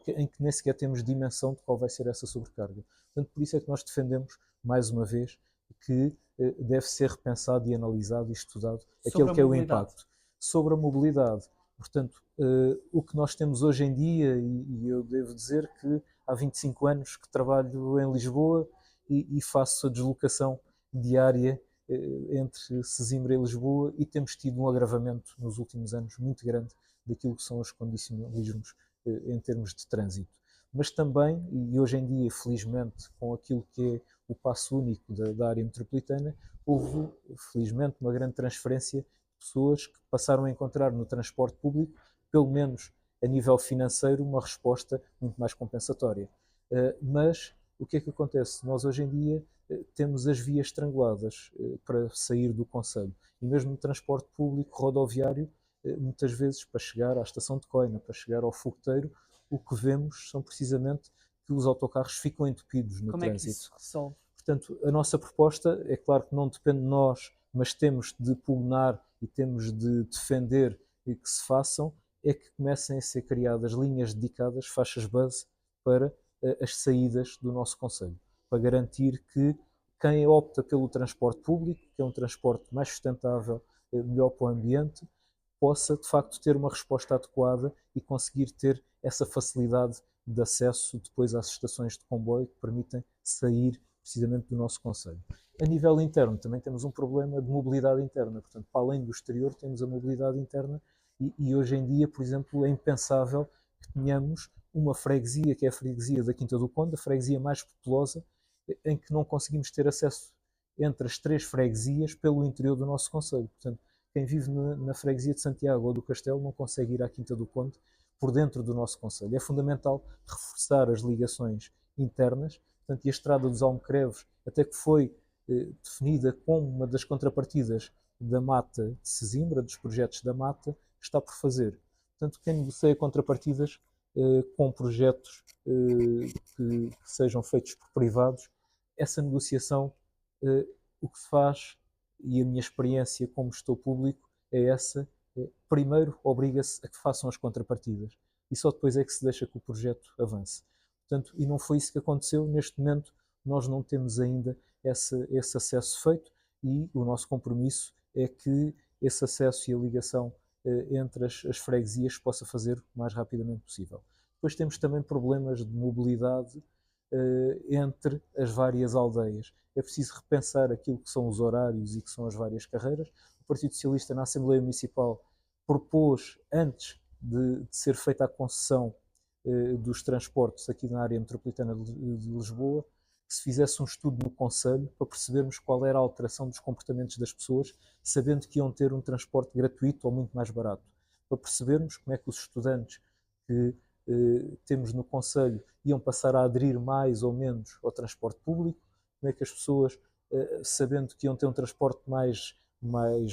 em que nem sequer temos dimensão de qual vai ser essa sobrecarga. Portanto, por isso é que nós defendemos, mais uma vez, que deve ser repensado e analisado e estudado aquele que é o impacto sobre a mobilidade. Portanto, o que nós temos hoje em dia, e eu devo dizer que há 25 anos que trabalho em Lisboa e faço a deslocação diária entre Sesimbra e Lisboa, e temos tido um agravamento nos últimos anos muito grande daquilo que são os condicionalismos em termos de trânsito. Mas também, e hoje em dia, felizmente, com aquilo que é o passo único da área metropolitana, houve, felizmente, uma grande transferência de pessoas que passaram a encontrar no transporte público, pelo menos a nível financeiro, uma resposta muito mais compensatória. Mas o que é que acontece? Nós hoje em dia temos as vias estranguladas para sair do concelho, e mesmo no transporte público rodoviário, muitas vezes para chegar à estação de Coina, para chegar ao fogoteiro, o que vemos são precisamente que os autocarros ficam entupidos no Como trânsito. É que isso se resolve? Portanto, a nossa proposta, é claro que não depende de nós, mas temos de pugnar e temos de defender que se façam, é que comecem a ser criadas linhas dedicadas, faixas base, para as saídas do nosso concelho, para garantir que quem opta pelo transporte público, que é um transporte mais sustentável, melhor para o ambiente, possa de facto ter uma resposta adequada e conseguir ter essa facilidade de acesso depois às estações de comboio que permitem sair precisamente do nosso concelho. A nível interno também temos um problema de mobilidade interna, portanto, para além do exterior temos a mobilidade interna, e hoje em dia, por exemplo, é impensável que tenhamos uma freguesia, que é a freguesia da Quinta do Conde, a freguesia mais populosa, em que não conseguimos ter acesso entre as 3 freguesias pelo interior do nosso concelho. Portanto, quem vive na freguesia de Santiago ou do Castelo não consegue ir à Quinta do Conde por dentro do nosso concelho. É fundamental reforçar as ligações internas. Portanto, e a estrada dos Almocreves, até que foi definida como uma das contrapartidas da Mata de Sesimbra, dos projetos da Mata, está por fazer. Portanto, quem negocia contrapartidas com projetos que sejam feitos por privados, essa negociação, o que se faz, e a minha experiência como gestor público é essa: primeiro obriga-se a que façam as contrapartidas e só depois é que se deixa que o projeto avance. Portanto, e não foi isso que aconteceu. Neste momento nós não temos ainda esse acesso feito, e o nosso compromisso é que esse acesso e a ligação entre as freguesias se possa fazer o mais rapidamente possível. Depois temos também problemas de mobilidade entre as várias aldeias. É preciso repensar aquilo que são os horários e que são as várias carreiras. O Partido Socialista na Assembleia Municipal propôs, antes de ser feita a concessão dos transportes aqui na área metropolitana de Lisboa, que se fizesse um estudo no Conselho para percebermos qual era a alteração dos comportamentos das pessoas, sabendo que iam ter um transporte gratuito ou muito mais barato, para percebermos como é que os estudantes que temos no Conselho iam passar a aderir mais ou menos ao transporte público, como é que as pessoas, sabendo que iam ter um transporte mais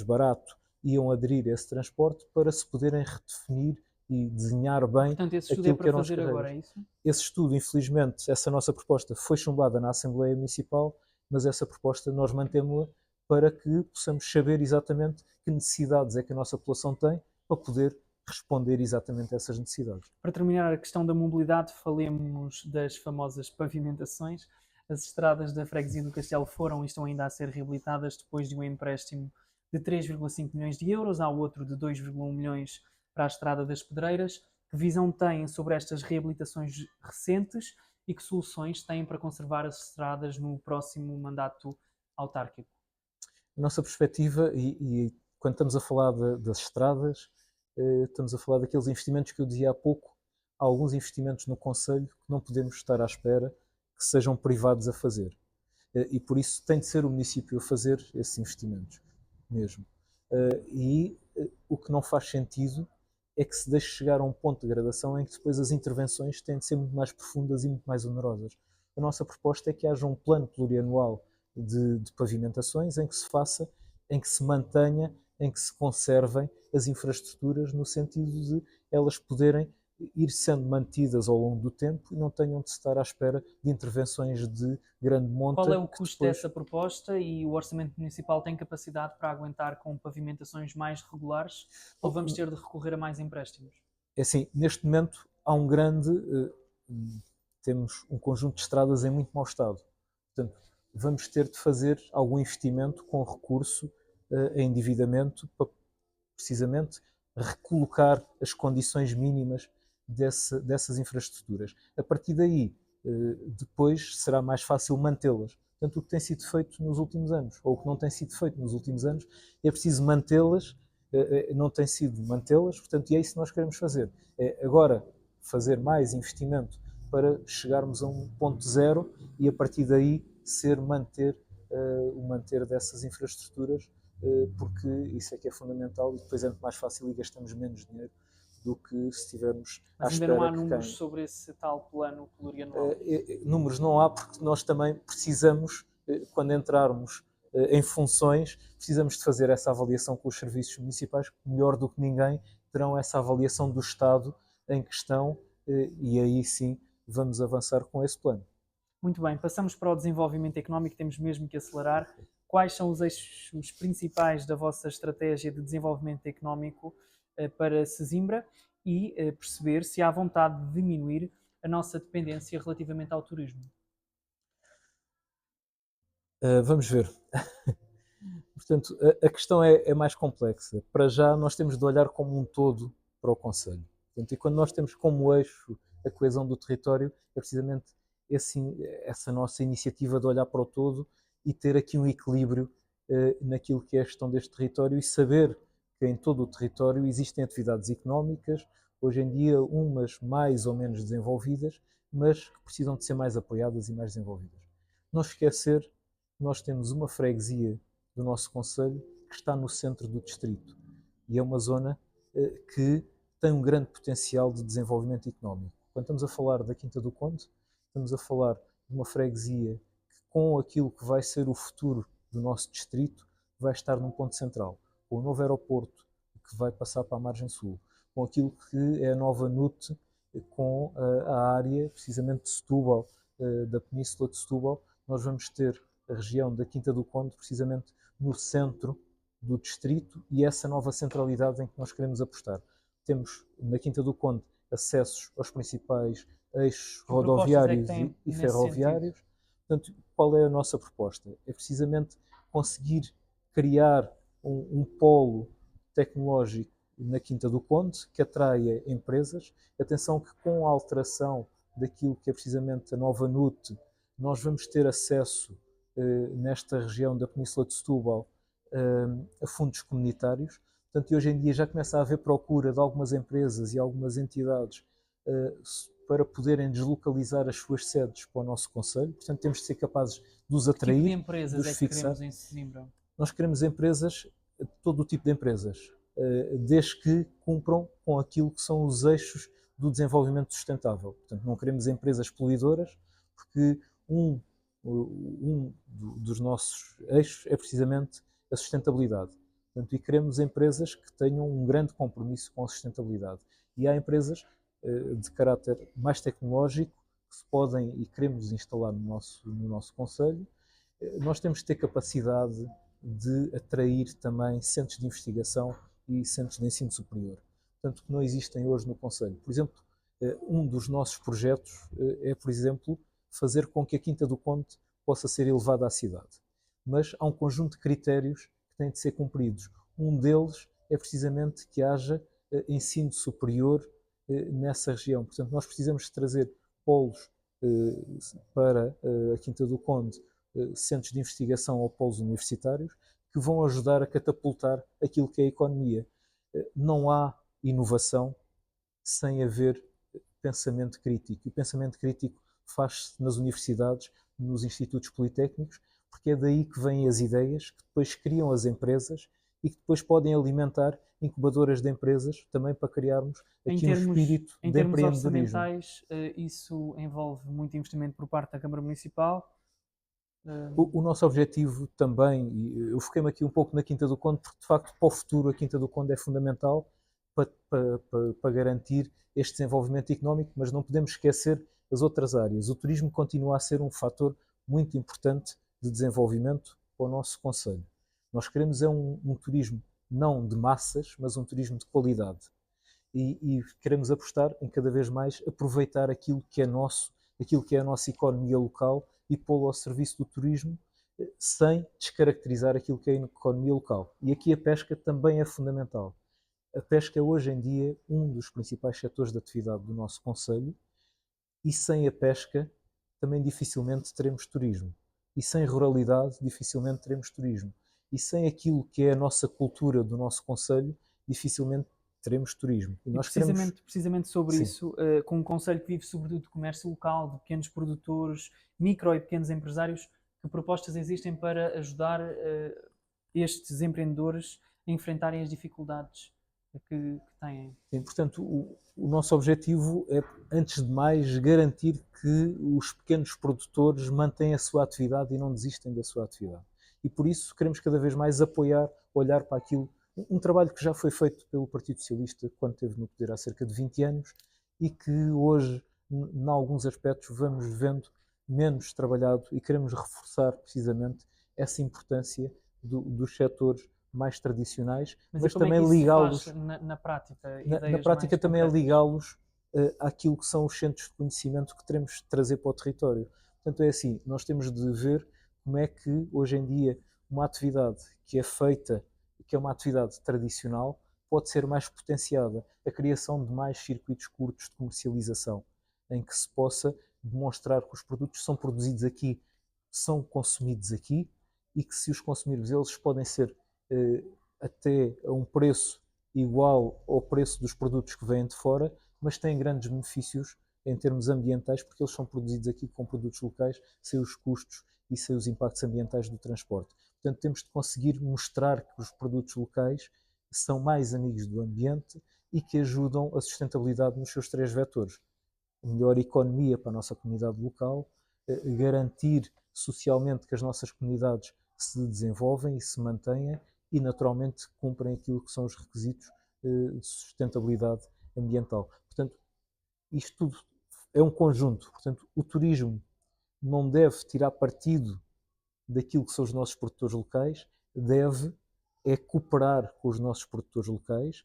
barato, iam aderir a esse transporte, para se poderem redefinir e desenhar bem. Portanto, esse estudo aquilo é que para eram as fazer carreiras. agora, é isso? Esse estudo, infelizmente, essa nossa proposta foi chumbada na Assembleia Municipal, mas essa proposta nós mantemos-la para que possamos saber exatamente que necessidades é que a nossa população tem, para poder responder exatamente a essas necessidades. Para terminar a questão da mobilidade, falemos das famosas pavimentações. As estradas da freguesia do Castelo foram e estão ainda a ser reabilitadas depois de um empréstimo de 3,5 milhões de euros, há outro de 2,1 milhões para a Estrada das Pedreiras. Que visão têm sobre estas reabilitações recentes e que soluções têm para conservar as estradas no próximo mandato autárquico? A nossa perspectiva, e quando estamos a falar das estradas, estamos a falar daqueles investimentos que eu dizia há pouco. Há alguns investimentos no Conselho que não podemos estar à espera que sejam privados a fazer. E por isso tem de ser o município a fazer esses investimentos mesmo. O que não faz sentido é que se deixe chegar a um ponto de degradação em que depois as intervenções têm de ser muito mais profundas e muito mais onerosas. A nossa proposta é que haja um plano plurianual de pavimentações em que se faça, em que se mantenha, em que se conservem as infraestruturas no sentido de elas poderem ir sendo mantidas ao longo do tempo e não tenham de estar à espera de intervenções de grande Qual monta é o que custo depois... dessa proposta e o Orçamento Municipal tem capacidade para aguentar com pavimentações mais regulares ou vamos ter de recorrer a mais empréstimos? É assim, neste momento há um grande... temos um conjunto de estradas em muito mau estado. Portanto, vamos ter de fazer algum investimento com recurso a endividamento para precisamente recolocar as condições mínimas dessas infraestruturas. A partir daí, depois será mais fácil mantê-las. Portanto, o que tem sido feito nos últimos anos, ou o que não tem sido feito nos últimos anos, é preciso mantê-las, não tem sido mantê-las, portanto, e é isso que nós queremos fazer. É agora fazer mais investimento para chegarmos a um ponto zero e a partir daí o manter dessas infraestruturas, porque isso é que é fundamental e depois é muito mais fácil e gastamos menos dinheiro do que se estivermos à Mas ainda não espera há que números quem... sobre esse tal plano plurianual. Números não há porque nós também precisamos, quando entrarmos em funções, precisamos de fazer essa avaliação com os serviços municipais, que melhor do que ninguém terão essa avaliação do estado em que estão e aí sim vamos avançar com esse plano. Muito bem, passamos para o desenvolvimento económico, temos mesmo que acelerar. Quais são os eixos principais da vossa estratégia de desenvolvimento económico para Sesimbra e perceber se há vontade de diminuir a nossa dependência relativamente ao turismo? Vamos ver. Portanto, a questão é mais complexa. Para já, nós temos de olhar como um todo para o Conselho. Portanto, e quando nós temos como eixo a coesão do território, é precisamente essa nossa iniciativa de olhar para o todo e ter aqui um equilíbrio naquilo que é a gestão deste território e saber que em todo o território existem atividades económicas, hoje em dia umas mais ou menos desenvolvidas, mas que precisam de ser mais apoiadas e mais desenvolvidas. Não esquecer que nós temos uma freguesia do nosso concelho que está no centro do distrito e é uma zona que tem um grande potencial de desenvolvimento económico. Quando estamos a falar da Quinta do Conde, estamos a falar de uma freguesia que, com aquilo que vai ser o futuro do nosso distrito, vai estar num ponto central. Com o novo aeroporto que vai passar para a margem sul, com aquilo que é a nova NUT, com a área precisamente de Setúbal, da Península de Setúbal, nós vamos ter a região da Quinta do Conde precisamente no centro do distrito e essa nova centralidade em que nós queremos apostar. Temos na Quinta do Conde acessos aos principais eixos Que propostas é que rodoviários têm e nesse sentido? ferroviários. Portanto, qual é a nossa proposta? É precisamente conseguir criar um polo tecnológico na Quinta do Conde que atraia empresas. Atenção que com a alteração daquilo que é precisamente a nova NUT, nós vamos ter acesso nesta região da Península de Setúbal a fundos comunitários. Portanto, e hoje em dia já começa a haver procura de algumas empresas e algumas entidades para poderem deslocalizar as suas sedes para o nosso concelho. Portanto, temos de ser capazes de os Que tipo de atrair, de empresas os é que fixar. queremos em Sesimbra? Nós queremos empresas, todo o tipo de empresas, desde que cumpram com aquilo que são os eixos do desenvolvimento sustentável. Portanto, não queremos empresas poluidoras, porque um dos nossos eixos é precisamente a sustentabilidade. Portanto, e queremos empresas que tenham um grande compromisso com a sustentabilidade. E há empresas de caráter mais tecnológico que se podem e queremos instalar no nosso concelho. Nós temos de ter capacidade de atrair também centros de investigação e centros de ensino superior. Portanto, que não existem hoje no concelho. Por exemplo, um dos nossos projetos é, por exemplo, fazer com que a Quinta do Conde possa ser elevada à cidade. Mas há um conjunto de critérios que têm de ser cumpridos. Um deles é precisamente que haja ensino superior nessa região. Portanto, nós precisamos de trazer polos para a Quinta do Conde, centros de investigação ou polos universitários, que vão ajudar a catapultar aquilo que é a economia. Não há inovação sem haver pensamento crítico. E o pensamento crítico faz-se nas universidades, nos institutos politécnicos, porque é daí que vêm as ideias, que depois criam as empresas e que depois podem alimentar incubadoras de empresas também para criarmos aqui um espírito Em de termos empreendedorismo. orçamentais, isso envolve muito investimento por parte da Câmara Municipal. O nosso objetivo também, e eu foquei-me aqui um pouco na Quinta do Conde, porque de facto para o futuro a Quinta do Conde é fundamental para garantir este desenvolvimento económico, mas não podemos esquecer as outras áreas. O turismo continua a ser um fator muito importante de desenvolvimento para o nosso concelho. Nós queremos um turismo não de massas, mas um turismo de qualidade. E queremos apostar em cada vez mais aproveitar aquilo que é nosso, aquilo que é a nossa economia local e pô-lo ao serviço do turismo sem descaracterizar aquilo que é a economia local. E aqui a pesca também é fundamental. A pesca é hoje em dia um dos principais setores de atividade do nosso concelho e sem a pesca também dificilmente teremos turismo. E sem ruralidade dificilmente teremos turismo. E sem aquilo que é a nossa cultura do nosso concelho dificilmente teremos turismo. E E nós queremos... precisamente sobre Sim. isso, com um concelho que vive sobretudo de comércio local, de pequenos produtores, micro e pequenos empresários, que propostas existem para ajudar estes empreendedores a enfrentarem as dificuldades que têm? E, portanto, o nosso objetivo é, antes de mais, garantir que os pequenos produtores mantêm a sua atividade e não desistem da sua atividade. E por isso queremos cada vez mais apoiar, olhar para aquilo, um trabalho que já foi feito pelo Partido Socialista quando esteve no poder há cerca de 20 anos e que hoje, em alguns aspectos, vamos vendo menos trabalhado e queremos reforçar precisamente essa importância dos setores mais tradicionais, mas como é também que isso se faz ligá-los na prática? na Ideias prática mais também é concretas? ligá-los àquilo que são os centros de conhecimento que teremos de trazer para o território. Portanto, é assim, nós temos de ver como é que hoje em dia uma atividade que é feita, que é uma atividade tradicional, pode ser mais potenciada. A criação de mais circuitos curtos de comercialização, em que se possa demonstrar que os produtos são produzidos aqui, são consumidos aqui e que se os consumirmos eles podem ser até a um preço igual ao preço dos produtos que vêm de fora, mas têm grandes benefícios em termos ambientais, porque eles são produzidos aqui com produtos locais, sem os custos e sem os impactos ambientais do transporte. Portanto, temos de conseguir mostrar que os produtos locais são mais amigos do ambiente e que ajudam a sustentabilidade nos seus três vetores. Melhor economia para a nossa comunidade local, garantir socialmente que as nossas comunidades se desenvolvem e se mantenham e naturalmente cumprem aquilo que são os requisitos de sustentabilidade ambiental. Portanto, isto tudo é um conjunto. Portanto, o turismo não deve tirar partido daquilo que são os nossos produtores locais, deve cooperar com os nossos produtores locais,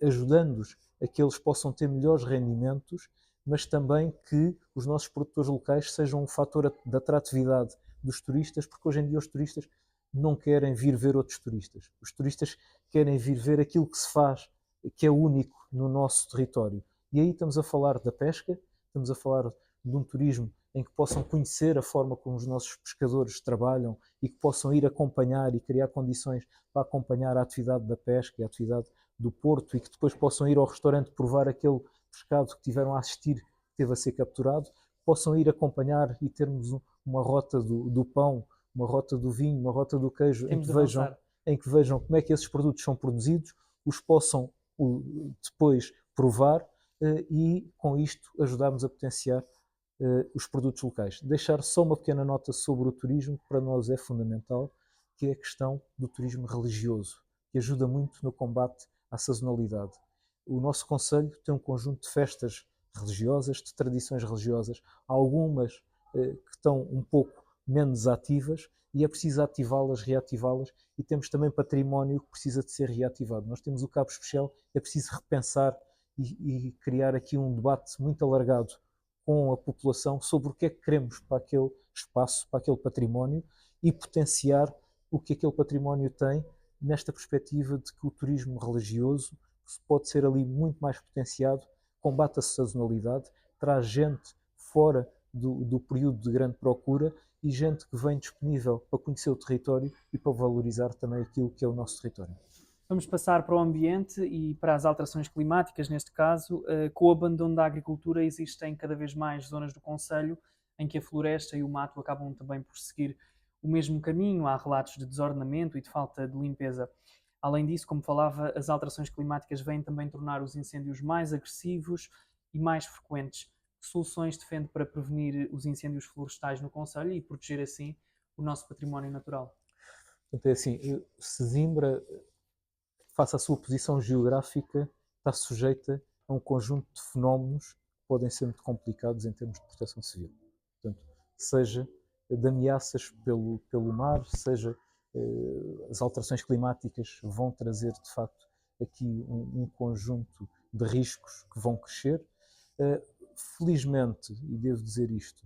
ajudando-os a que eles possam ter melhores rendimentos, mas também que os nossos produtores locais sejam um fator de atratividade dos turistas, porque hoje em dia os turistas não querem vir ver outros turistas. Os turistas querem vir ver aquilo que se faz, que é único no nosso território. E aí estamos a falar da pesca, estamos a falar de um turismo em que possam conhecer a forma como os nossos pescadores trabalham e que possam ir acompanhar e criar condições para acompanhar a atividade da pesca e a atividade do porto e que depois possam ir ao restaurante provar aquele pescado que tiveram a assistir, que teve a ser capturado, possam ir acompanhar e termos uma rota do pão, uma rota do vinho, uma rota do queijo, Temos de avançar. em que vejam como é que esses produtos são produzidos, os possam depois provar e com isto ajudarmos a potenciar os produtos locais. Deixar só uma pequena nota sobre o turismo, que para nós é fundamental, que é a questão do turismo religioso, que ajuda muito no combate à sazonalidade. O nosso concelho tem um conjunto de festas religiosas, de tradições religiosas, algumas que estão um pouco menos ativas e é preciso ativá-las, reativá-las e temos também património que precisa de ser reativado. Nós temos o Cabo Especial, é preciso repensar e criar aqui um debate muito alargado com a população sobre o que é que queremos para aquele espaço, para aquele património e potenciar o que aquele património tem nesta perspectiva de que o turismo religioso pode ser ali muito mais potenciado combate a sazonalidade, traz gente fora do período de grande procura e gente que vem disponível para conhecer o território e para valorizar também aquilo que é o nosso território. Vamos passar para o ambiente e para as alterações climáticas, neste caso. Com o abandono da agricultura, existem cada vez mais zonas do concelho em que a floresta e o mato acabam também por seguir o mesmo caminho. Há relatos de desordenamento e de falta de limpeza. Além disso, como falava, as alterações climáticas vêm também tornar os incêndios mais agressivos e mais frequentes. Que soluções defende para prevenir os incêndios florestais no concelho e proteger assim o nosso património natural? Portanto, é assim, Sesimbra, face à sua posição geográfica, está sujeita a um conjunto de fenómenos que podem ser muito complicados em termos de proteção civil. Portanto, seja de ameaças pelo mar, seja as alterações climáticas vão trazer, de facto, aqui um conjunto de riscos que vão crescer. Felizmente, e devo dizer isto,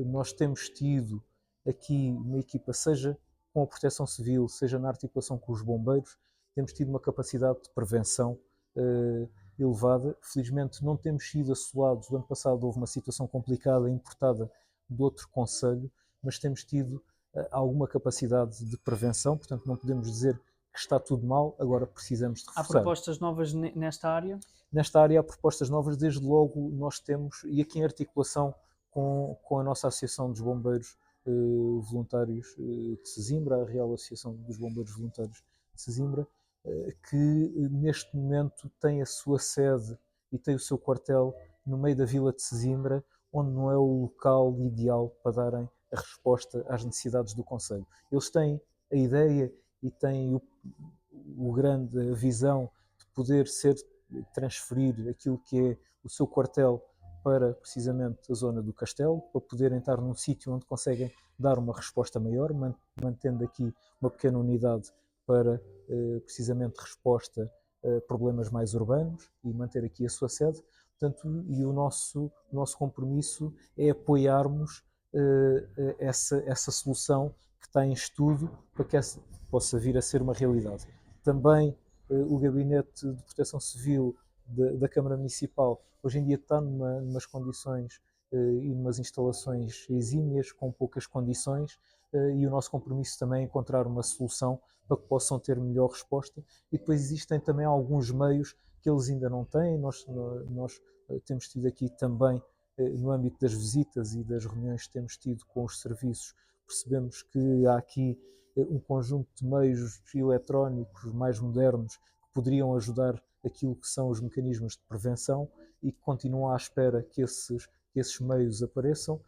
nós temos tido aqui uma equipa, seja com a proteção civil, seja na articulação com os bombeiros, temos tido uma capacidade de prevenção elevada. Felizmente não temos sido assolados. O ano passado houve uma situação complicada importada de outro concelho, mas temos tido alguma capacidade de prevenção, portanto não podemos dizer que está tudo mal, agora precisamos de Há reforçar. propostas novas nesta área? Nesta área há propostas novas, desde logo nós temos, e aqui em articulação com a nossa Associação dos Bombeiros Voluntários de Sesimbra, a Real Associação dos Bombeiros Voluntários de Sesimbra, que neste momento tem a sua sede e tem o seu quartel no meio da vila de Sesimbra, onde não é o local ideal para darem a resposta às necessidades do concelho. Eles têm a ideia e têm a visão de poder transferir aquilo que é o seu quartel para precisamente a zona do castelo, para poderem estar num sítio onde conseguem dar uma resposta maior, mantendo aqui uma pequena unidade para precisamente resposta a problemas mais urbanos e manter aqui a sua sede. Portanto, e o nosso compromisso é apoiarmos essa solução que está em estudo para que essa possa vir a ser uma realidade. Também o Gabinete de Proteção Civil da Câmara Municipal hoje em dia está numas condições e numas instalações exímias, com poucas condições, e o nosso compromisso também é encontrar uma solução para que possam ter melhor resposta. E depois existem também alguns meios que eles ainda não têm. Nós temos tido aqui também, no âmbito das visitas e das reuniões que temos tido com os serviços, percebemos que há aqui um conjunto de meios eletrónicos mais modernos que poderiam ajudar aquilo que são os mecanismos de prevenção e que continuam à espera que esses meios apareçam,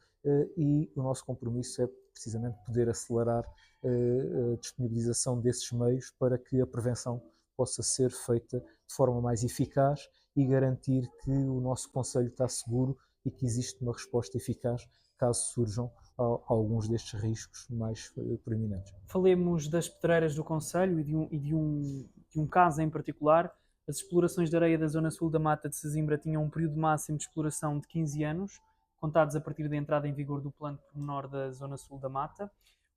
e o nosso compromisso é precisamente poder acelerar a disponibilização desses meios para que a prevenção possa ser feita de forma mais eficaz e garantir que o nosso concelho está seguro e que existe uma resposta eficaz caso surjam alguns destes riscos mais preeminentes. Falemos das pedreiras do concelho e de um caso em particular. As explorações de areia da zona sul da Mata de Sesimbra tinham um período máximo de exploração de 15 anos, contados a partir da entrada em vigor do plano pormenor da zona sul da Mata,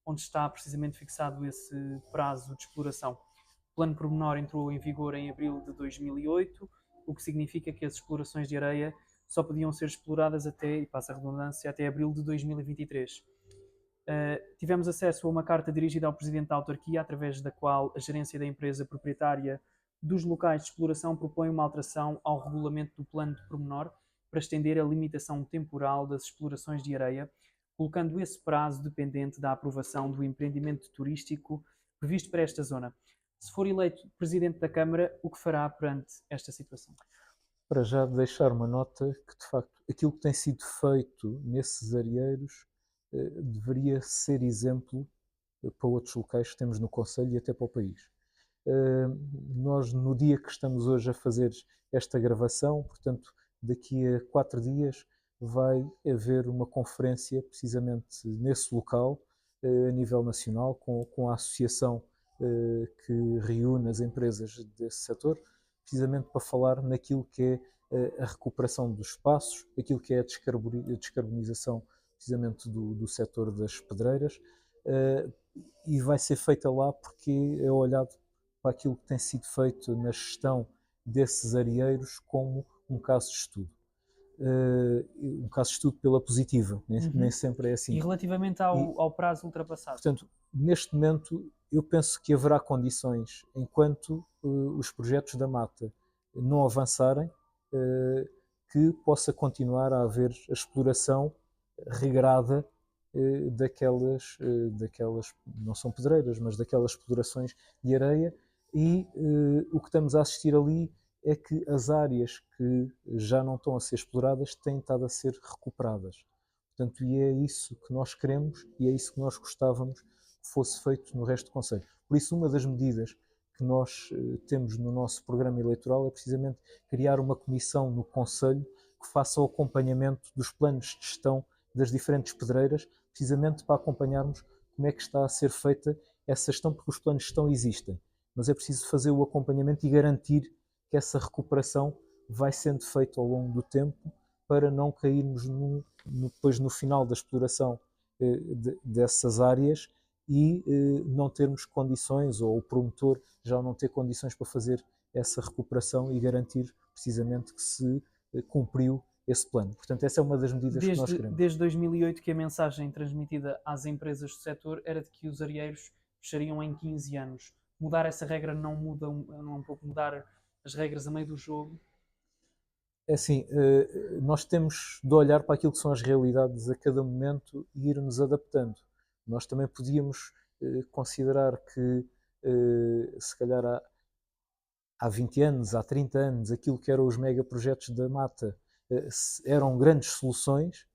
onde está precisamente fixado esse prazo de exploração. O plano pormenor entrou em vigor em abril de 2008, o que significa que as explorações de areia só podiam ser exploradas até, e passa a redundância, até abril de 2023. Tivemos acesso a uma carta dirigida ao Presidente da Autarquia, através da qual a gerência da empresa proprietária dos locais de exploração propõe uma alteração ao regulamento do plano de pormenor para estender a limitação temporal das explorações de areia, colocando esse prazo dependente da aprovação do empreendimento turístico previsto para esta zona. Se for eleito Presidente da Câmara, o que fará perante esta situação? Para já deixar uma nota que, de facto, aquilo que tem sido feito nesses areieiros deveria ser exemplo para outros locais que temos no Conselho e até para o país. Nós, no dia que estamos hoje a fazer esta gravação, portanto, daqui a 4 dias, vai haver uma conferência precisamente nesse local, a nível nacional, com a associação que reúne as empresas desse setor, precisamente para falar naquilo que é a recuperação dos espaços, aquilo que é a descarbonização precisamente do setor das pedreiras, e vai ser feita lá porque é olhado para aquilo que tem sido feito na gestão desses areieiros como um caso de estudo. Um caso de estudo pela positiva, nem sempre é assim. E relativamente ao prazo ultrapassado? Portanto, neste momento, eu penso que haverá condições, enquanto os projetos da mata não avançarem, que possa continuar a haver a exploração regrada daquelas, não são pedreiras, mas daquelas explorações de areia, e o que estamos a assistir ali é que as áreas que já não estão a ser exploradas têm estado a ser recuperadas. Portanto, e é isso que nós queremos e é isso que nós gostávamos que fosse feito no resto do Conselho. Por isso, uma das medidas que nós temos no nosso programa eleitoral é precisamente criar uma comissão no Conselho que faça o acompanhamento dos planos de gestão das diferentes pedreiras, precisamente para acompanharmos como é que está a ser feita essa gestão, porque os planos de gestão existem, mas é preciso fazer o acompanhamento e garantir que essa recuperação vai sendo feita ao longo do tempo para não cairmos depois no final da exploração dessas áreas e não termos condições, ou o promotor já não ter condições para fazer essa recuperação e garantir precisamente que se cumpriu esse plano. Portanto, essa é uma das medidas que nós queremos. Desde 2008 que a mensagem transmitida às empresas do setor era de que os areeiros fechariam em 15 anos. Mudar essa regra não muda, não é um pouco mudar as regras a meio do jogo? É assim, nós temos de olhar para aquilo que são as realidades a cada momento e ir-nos adaptando. Nós também podíamos considerar que, se calhar há 20 anos, há 30 anos, aquilo que eram os megaprojetos da mata eram grandes soluções.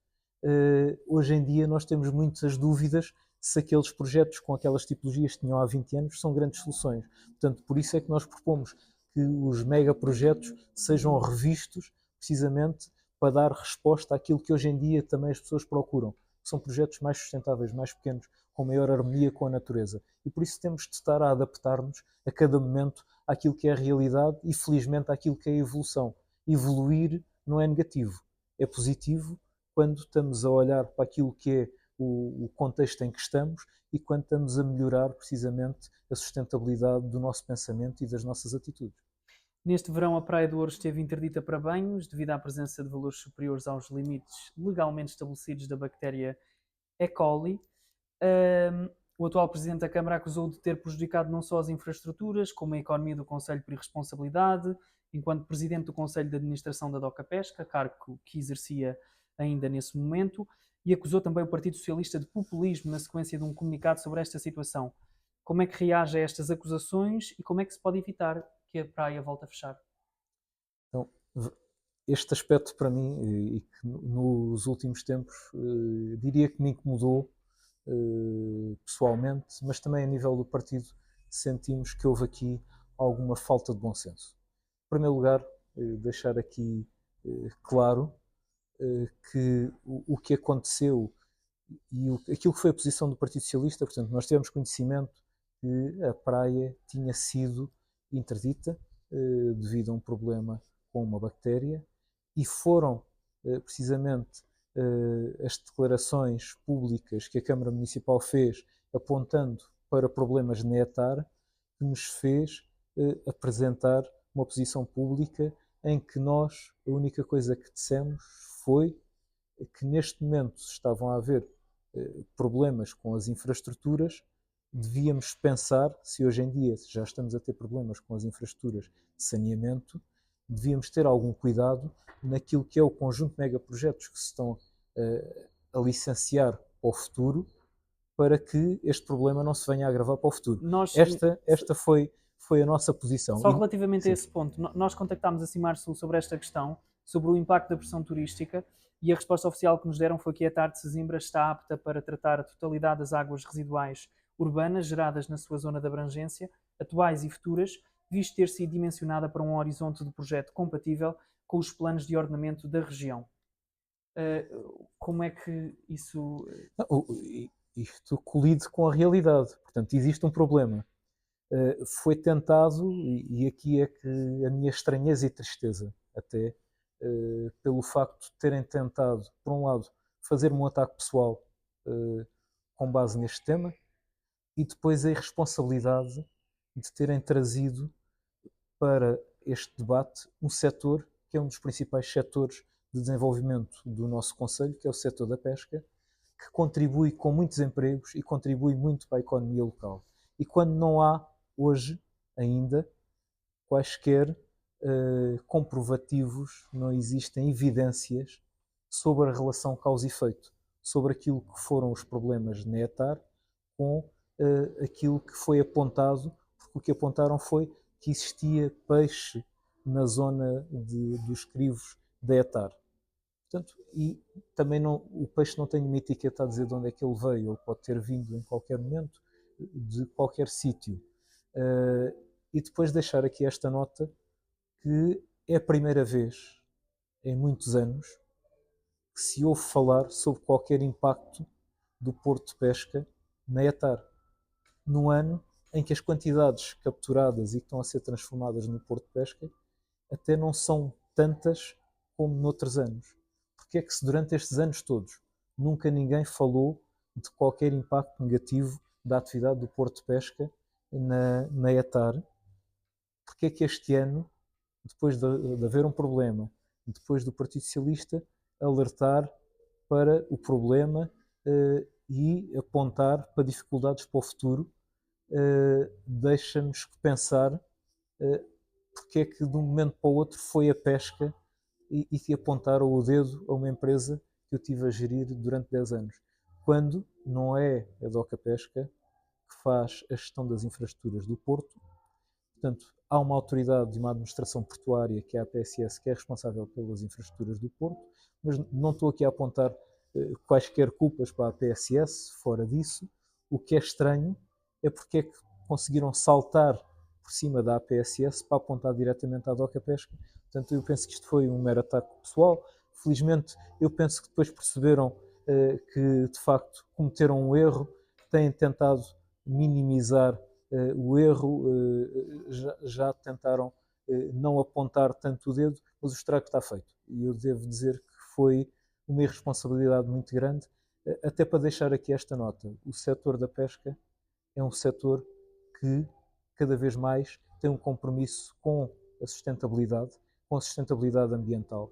Hoje em dia nós temos muitas dúvidas se aqueles projetos com aquelas tipologias que tinham há 20 anos são grandes soluções. Portanto, por isso é que nós propomos que os megaprojetos sejam revistos precisamente para dar resposta àquilo que hoje em dia também as pessoas procuram. São projetos mais sustentáveis, mais pequenos, com maior harmonia com a natureza. E por isso temos de estar a adaptar-nos a cada momento àquilo que é a realidade e, felizmente, àquilo que é a evolução. Evoluir não é negativo, é positivo quando estamos a olhar para aquilo que é o contexto em que estamos e quando estamos a melhorar precisamente a sustentabilidade do nosso pensamento e das nossas atitudes. Neste verão, a Praia do Ouro esteve interdita para banhos devido à presença de valores superiores aos limites legalmente estabelecidos da bactéria E. coli. O atual Presidente da Câmara acusou de ter prejudicado não só as infraestruturas, como a economia do Conselho por irresponsabilidade, enquanto Presidente do Conselho de Administração da DOCA Pesca, cargo que exercia ainda nesse momento, e acusou também o Partido Socialista de populismo na sequência de um comunicado sobre esta situação. Como é que reage a estas acusações e como é que se pode evitar que a praia volte a fechar? Então, este aspecto para mim, e que nos últimos tempos diria que me incomodou pessoalmente, mas também a nível do partido sentimos que houve aqui alguma falta de bom senso. Em primeiro lugar, deixar aqui claro que o que aconteceu e aquilo que foi a posição do Partido Socialista, portanto, nós tivemos conhecimento que a praia tinha sido interdita devido a um problema com uma bactéria e foram precisamente as declarações públicas que a Câmara Municipal fez apontando para problemas na ETAR que nos fez apresentar uma posição pública em que nós, a única coisa que dissemos foi que neste momento estavam a haver problemas com as infraestruturas, devíamos pensar, se hoje em dia já estamos a ter problemas com as infraestruturas de saneamento, devíamos ter algum cuidado naquilo que é o conjunto de megaprojetos que se estão a licenciar para o futuro, para que este problema não se venha a agravar para o futuro. Esta foi a nossa posição. Só relativamente a esse ponto, nós contactámos a Cimarsul sobre esta questão, sobre o impacto da pressão turística, e a resposta oficial que nos deram foi que a ETAR de Sesimbra está apta para tratar a totalidade das águas residuais urbanas geradas na sua zona de abrangência, atuais e futuras, visto ter sido dimensionada para um horizonte de projeto compatível com os planos de ordenamento da região. Como é que isso... Isto colide com a realidade. Portanto, existe um problema. Foi tentado, e aqui é que a minha estranheza e tristeza até, pelo facto de terem tentado, por um lado, fazer um ataque pessoal com base neste tema, e depois a irresponsabilidade de terem trazido para este debate um setor que é um dos principais setores de desenvolvimento do nosso concelho, que é o setor da pesca, que contribui com muitos empregos e contribui muito para a economia local. E quando não há, hoje ainda, quaisquer comprovativos, não existem evidências sobre a relação causa e efeito, sobre aquilo que foram os problemas na ETAR com aquilo que foi apontado, porque o que apontaram foi que existia peixe na zona dos crivos da ETAR. Portanto, e também não, o peixe não tem uma etiqueta a dizer de onde é que ele veio, ele pode ter vindo em qualquer momento, de qualquer sítio. E depois deixar aqui esta nota, que é a primeira vez em muitos anos que se ouve falar sobre qualquer impacto do porto de pesca na ETAR, num ano em que as quantidades capturadas e que estão a ser transformadas no porto de pesca até não são tantas como noutros anos. Porque é que se durante estes anos todos nunca ninguém falou de qualquer impacto negativo da atividade do porto de pesca na ETAR? Porque é que este ano, depois de haver um problema, depois do Partido Socialista alertar para o problema e apontar para dificuldades para o futuro, deixa-nos pensar porque é que de um momento para o outro foi a pesca e que apontaram o dedo a uma empresa que eu tive a gerir durante 10 anos, quando não é a DOCA Pesca que faz a gestão das infraestruturas do Porto. Portanto, há uma autoridade de uma administração portuária, que é a PSS, que é responsável pelas infraestruturas do Porto, mas não estou aqui a apontar quaisquer culpas para a PSS, fora disso. O que é estranho é porque é que conseguiram saltar por cima da APSS para apontar diretamente à DOCA Pesca. Portanto, eu penso que isto foi um mero ataque pessoal. Felizmente, eu penso que depois perceberam que, de facto, cometeram um erro, têm tentado minimizar o erro, já tentaram não apontar tanto o dedo, mas o estrago está feito. E eu devo dizer que foi uma irresponsabilidade muito grande, até para deixar aqui esta nota. O setor da pesca é um setor que cada vez mais tem um compromisso com a sustentabilidade ambiental.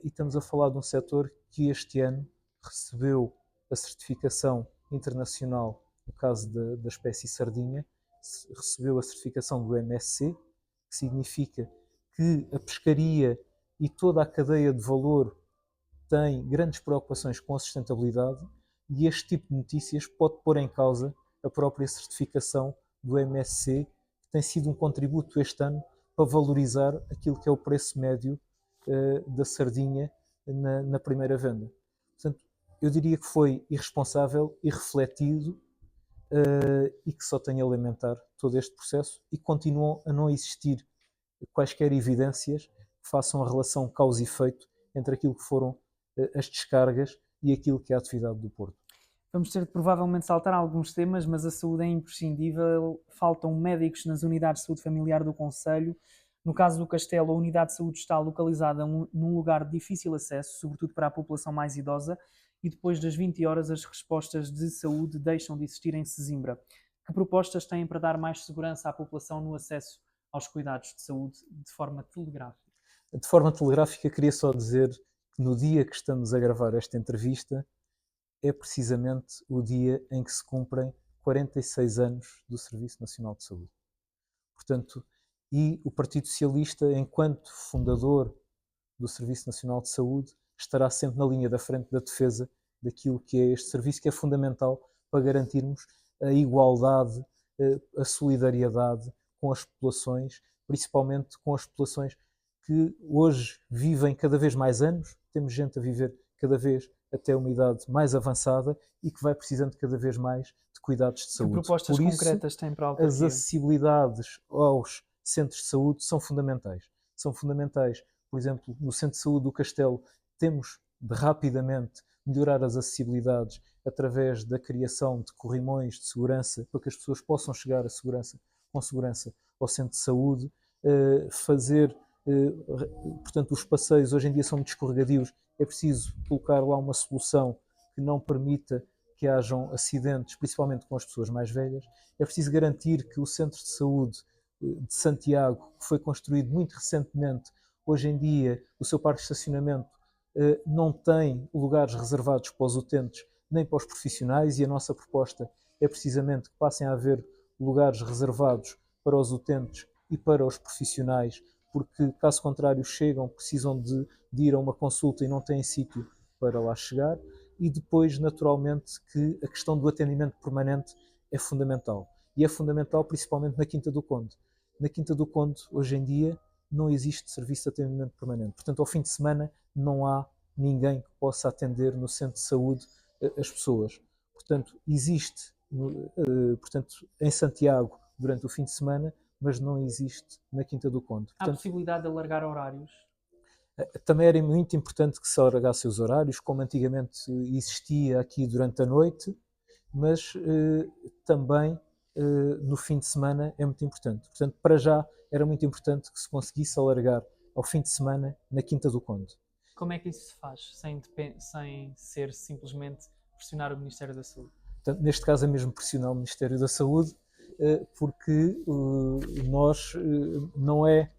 E estamos a falar de um setor que este ano recebeu a certificação internacional, no caso da espécie sardinha, recebeu a certificação do MSC, que significa que a pescaria e toda a cadeia de valor tem grandes preocupações com a sustentabilidade, e este tipo de notícias pode pôr em causa a própria certificação do MSC, que tem sido um contributo este ano para valorizar aquilo que é o preço médio da sardinha na primeira venda. Portanto, eu diria que foi irresponsável, irrefletido e que só tem a lamentar todo este processo, e continuam a não existir quaisquer evidências que façam a relação causa e efeito entre aquilo que foram as descargas e aquilo que é a atividade do Porto. Vamos ter de provavelmente saltar alguns temas, mas a saúde é imprescindível. Faltam médicos nas unidades de saúde familiar do concelho. No caso do Castelo, a unidade de saúde está localizada num lugar de difícil acesso, sobretudo para a população mais idosa, e depois das 20 horas as respostas de saúde deixam de existir em Sesimbra. Que propostas têm para dar mais segurança à população no acesso aos cuidados de saúde de forma telegráfica? De forma telegráfica, queria só dizer que no dia que estamos a gravar esta entrevista é precisamente o dia em que se cumprem 46 anos do Serviço Nacional de Saúde. Portanto, e o Partido Socialista, enquanto fundador do Serviço Nacional de Saúde, estará sempre na linha da frente da defesa daquilo que é este serviço, que é fundamental para garantirmos a igualdade, a solidariedade com as populações, principalmente com as populações que hoje vivem cada vez mais anos, temos gente a viver cada vez até uma idade mais avançada e que vai precisando cada vez mais de cuidados de saúde. Que propostas Por isso, concretas têm para a as autarquia? acessibilidades aos centros de saúde são fundamentais. São fundamentais, por exemplo, no Centro de Saúde do Castelo, temos de rapidamente melhorar as acessibilidades através da criação de corrimões de segurança para que as pessoas possam chegar com segurança ao centro de saúde, fazer, portanto, os passeios hoje em dia são muito escorregadios, é preciso colocar lá uma solução que não permita que hajam acidentes, principalmente com as pessoas mais velhas. É preciso garantir que o Centro de Saúde de Santiago, que foi construído muito recentemente, hoje em dia o seu parque de estacionamento não tem lugares reservados para os utentes nem para os profissionais, e a nossa proposta é precisamente que passem a haver lugares reservados para os utentes e para os profissionais, porque caso contrário chegam, precisam de ir a uma consulta e não têm sítio para lá chegar. E depois, naturalmente, que a questão do atendimento permanente é fundamental. E é fundamental principalmente na Quinta do Conde. Na Quinta do Conde, hoje em dia, não existe serviço de atendimento permanente. Portanto, ao fim de semana, não há ninguém que possa atender no centro de saúde as pessoas. Portanto, existe portanto, em Santiago durante o fim de semana, mas não existe na Quinta do Conde. Há Portanto, possibilidade de alargar horários? também era muito importante que se alargasse os horários, como antigamente existia aqui durante a noite, mas também no fim de semana é muito importante. Portanto, para já era muito importante que se conseguisse alargar ao fim de semana na Quinta do Conde. Como é que isso se faz, sem ser simplesmente pressionar o Ministério da Saúde? Portanto, neste caso é mesmo pressionar o Ministério da Saúde, porque nós não é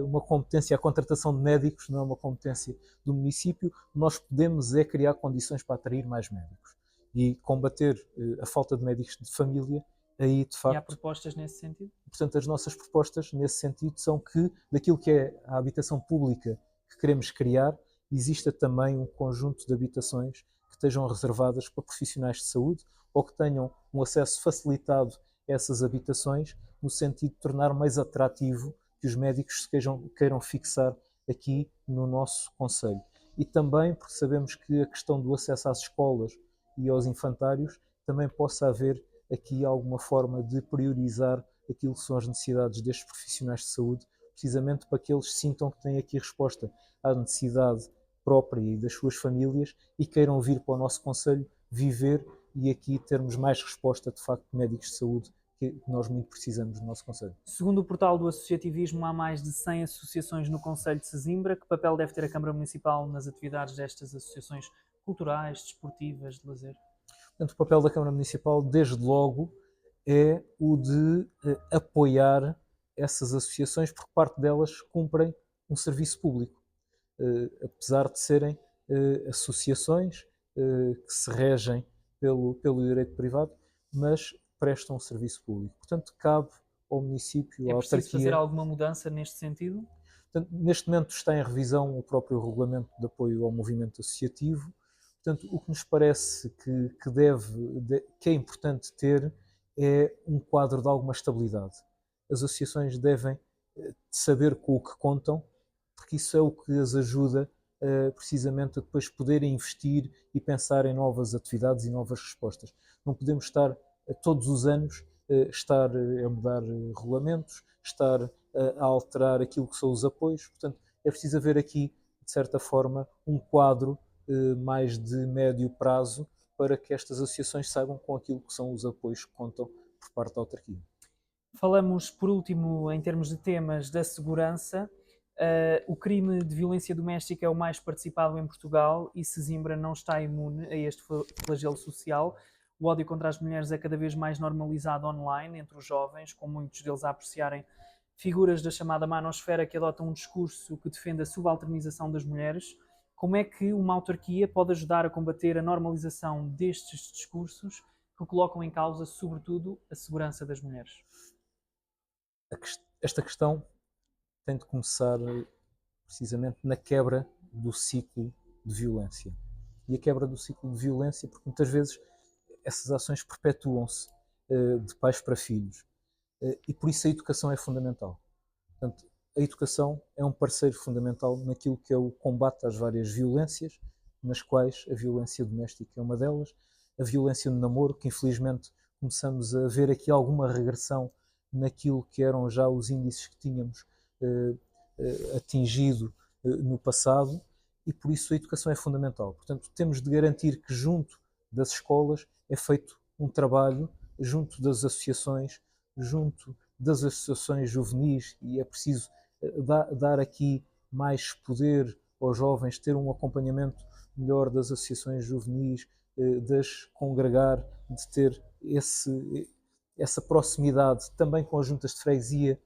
uma competência, a contratação de médicos não é uma competência do município, nós podemos é criar condições para atrair mais médicos e combater a falta de médicos de família, aí de facto. E há propostas nesse sentido? Portanto, as nossas propostas nesse sentido são que daquilo que é a habitação pública que queremos criar, exista também um conjunto de habitações que estejam reservadas para profissionais de saúde ou que tenham um acesso facilitado a essas habitações, no sentido de tornar mais atrativo que os médicos se queiram fixar aqui no nosso concelho. E também porque sabemos que a questão do acesso às escolas e aos infantários também possa haver aqui alguma forma de priorizar aquilo que são as necessidades destes profissionais de saúde, precisamente para que eles sintam que têm aqui resposta à necessidade própria e das suas famílias e queiram vir para o nosso concelho viver e aqui termos mais resposta, de facto, de médicos de saúde que nós muito precisamos no nosso concelho. Segundo o portal do associativismo, há mais de 100 associações no concelho de Sesimbra. Que papel deve ter a Câmara Municipal nas atividades destas associações culturais, desportivas, de lazer? Portanto, o papel da Câmara Municipal, desde logo, é o de apoiar essas associações, porque parte delas cumprem um serviço público, apesar de serem associações que se regem pelo direito privado, mas prestam um serviço público. Portanto, cabe ao município, à autarquia... É preciso fazer alguma mudança neste sentido? Portanto, neste momento está em revisão o próprio regulamento de apoio ao movimento associativo. Portanto, o que nos parece que é importante ter é um quadro de alguma estabilidade. As associações devem saber com o que contam, porque isso é o que as ajuda precisamente a depois poderem investir e pensar em novas atividades e novas respostas. Não podemos estar todos os anos a mudar regulamentos, estar a alterar aquilo que são os apoios. Portanto, é preciso haver aqui, de certa forma, um quadro mais de médio prazo para que estas associações saibam com aquilo que são os apoios que contam por parte da autarquia. Falamos, por último, em termos de temas da segurança. O crime de violência doméstica é o mais participado em Portugal e Sesimbra não está imune a este flagelo social. O ódio contra as mulheres é cada vez mais normalizado online entre os jovens, com muitos deles a apreciarem figuras da chamada manosfera que adotam um discurso que defende a subalternização das mulheres. Como é que uma autarquia pode ajudar a combater a normalização destes discursos que colocam em causa, sobretudo, a segurança das mulheres? Esta questão tem de começar precisamente na quebra do ciclo de violência. E a quebra do ciclo de violência, porque muitas vezes essas ações perpetuam-se de pais para filhos. E por isso a educação é fundamental. Portanto, a educação é um parceiro fundamental naquilo que é o combate às várias violências, nas quais a violência doméstica é uma delas, a violência no namoro, que infelizmente começamos a ver aqui alguma regressão naquilo que eram já os índices que tínhamos atingido no passado, e por isso a educação é fundamental. Portanto, temos de garantir que junto das escolas é feito um trabalho, junto das associações, junto das associações juvenis, e é preciso dar aqui mais poder aos jovens, ter um acompanhamento melhor das associações juvenis, de as congregar, de ter essa proximidade também com as juntas de freguesia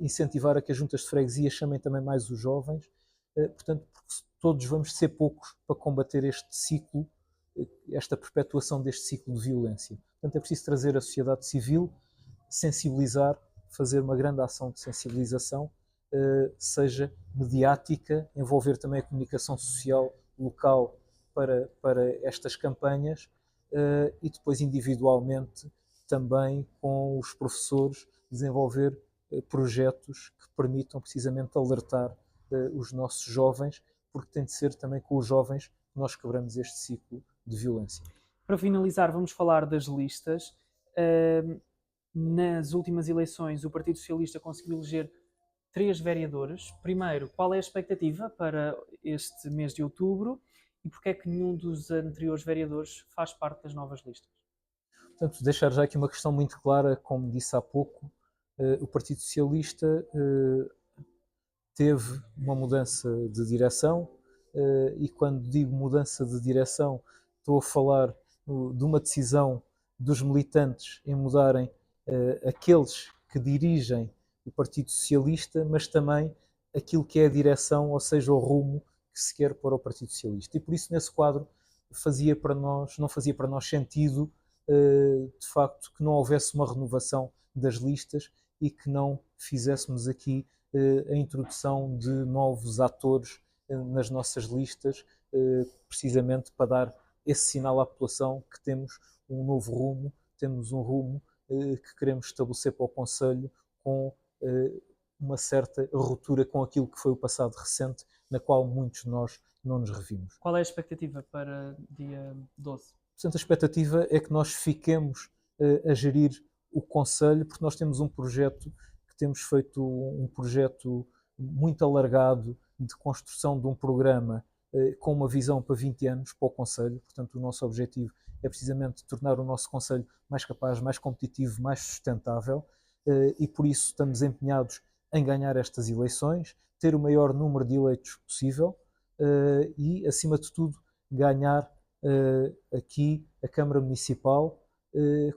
incentivar a que as juntas de freguesia chamem também mais os jovens, portanto, porque todos vamos ser poucos para combater este ciclo, esta perpetuação deste ciclo de violência. Portanto, é preciso trazer a sociedade civil, sensibilizar, fazer uma grande ação de sensibilização, seja mediática, envolver também a comunicação social local para estas campanhas, e depois individualmente também com os professores desenvolver projetos que permitam precisamente alertar os nossos jovens, porque tem de ser também com os jovens que nós quebramos este ciclo de violência. Para finalizar, vamos falar das listas. Nas últimas eleições, o Partido Socialista conseguiu eleger 3 vereadores. Primeiro, qual é a expectativa para este mês de outubro e porque é que nenhum dos anteriores vereadores faz parte das novas listas? Portanto, deixar já aqui uma questão muito clara, como disse há pouco, o Partido Socialista teve uma mudança de direção, e quando digo mudança de direção, estou a falar de uma decisão dos militantes em mudarem aqueles que dirigem o Partido Socialista, mas também aquilo que é a direção, ou seja, o rumo que se quer para o Partido Socialista. E por isso, nesse quadro, não fazia para nós sentido, de facto, que não houvesse uma renovação das listas e que não fizéssemos aqui a introdução de novos atores nas nossas listas, precisamente para dar esse sinal à população que temos um novo rumo, temos um rumo que queremos estabelecer para o Conselho com uma certa ruptura com aquilo que foi o passado recente, na qual muitos de nós não nos revimos. Qual é a expectativa para dia 12? Portanto, a expectativa é que nós fiquemos a gerir o Conselho, porque nós temos um projeto, que temos feito um projeto muito alargado de construção de um programa com uma visão para 20 anos para o Conselho. Portanto, o nosso objetivo é precisamente tornar o nosso Conselho mais capaz, mais competitivo, mais sustentável, e por isso estamos empenhados em ganhar estas eleições, ter o maior número de eleitos possível e, acima de tudo, ganhar aqui a Câmara Municipal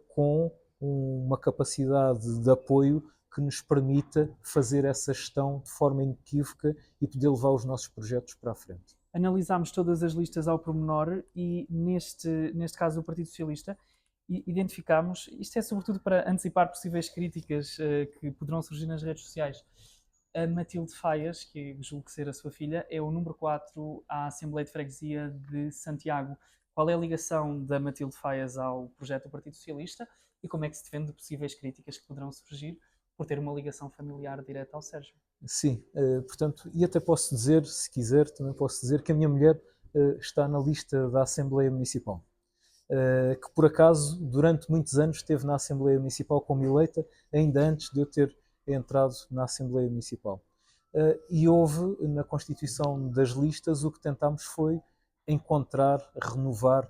com uma capacidade de apoio que nos permita fazer essa gestão de forma inequívoca e poder levar os nossos projetos para a frente. Analisámos todas as listas ao pormenor e, neste caso, o Partido Socialista, identificámos, isto é sobretudo para antecipar possíveis críticas que poderão surgir nas redes sociais. A Matilde Faias, que julgo que ser a sua filha, é o número 4 à Assembleia de Freguesia de Santiago. Qual é a ligação da Matilde Faias ao projeto do Partido Socialista e como é que se defende de possíveis críticas que poderão surgir por ter uma ligação familiar direta ao Sérgio? Sim, portanto, e até posso dizer, se quiser, também posso dizer que a minha mulher está na lista da Assembleia Municipal. Que por acaso, durante muitos anos, esteve na Assembleia Municipal como eleita, ainda antes de eu ter entrado na Assembleia Municipal. E houve, na constituição das listas, o que tentámos foi encontrar, renovar,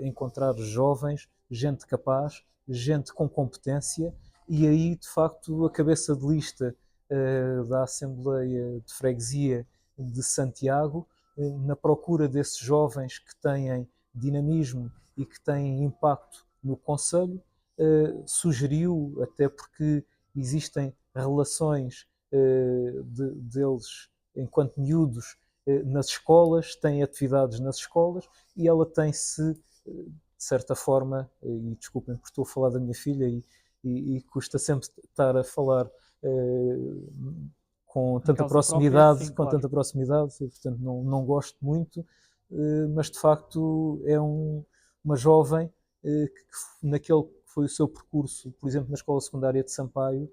encontrar jovens, gente capaz, gente com competência, e aí, de facto, a cabeça de lista da Assembleia de Freguesia de Santiago, na procura desses jovens que têm dinamismo e que têm impacto no Conselho, sugeriu, até porque existem relações deles enquanto miúdos nas escolas, têm atividades nas escolas, e ela tem-se, de certa forma, e desculpem porque estou a falar da minha filha e custa sempre estar a falar com tanta proximidade, sim, claro. Portanto não gosto muito, mas de facto é uma jovem que naquele que foi o seu percurso, por exemplo, na escola secundária de Sampaio,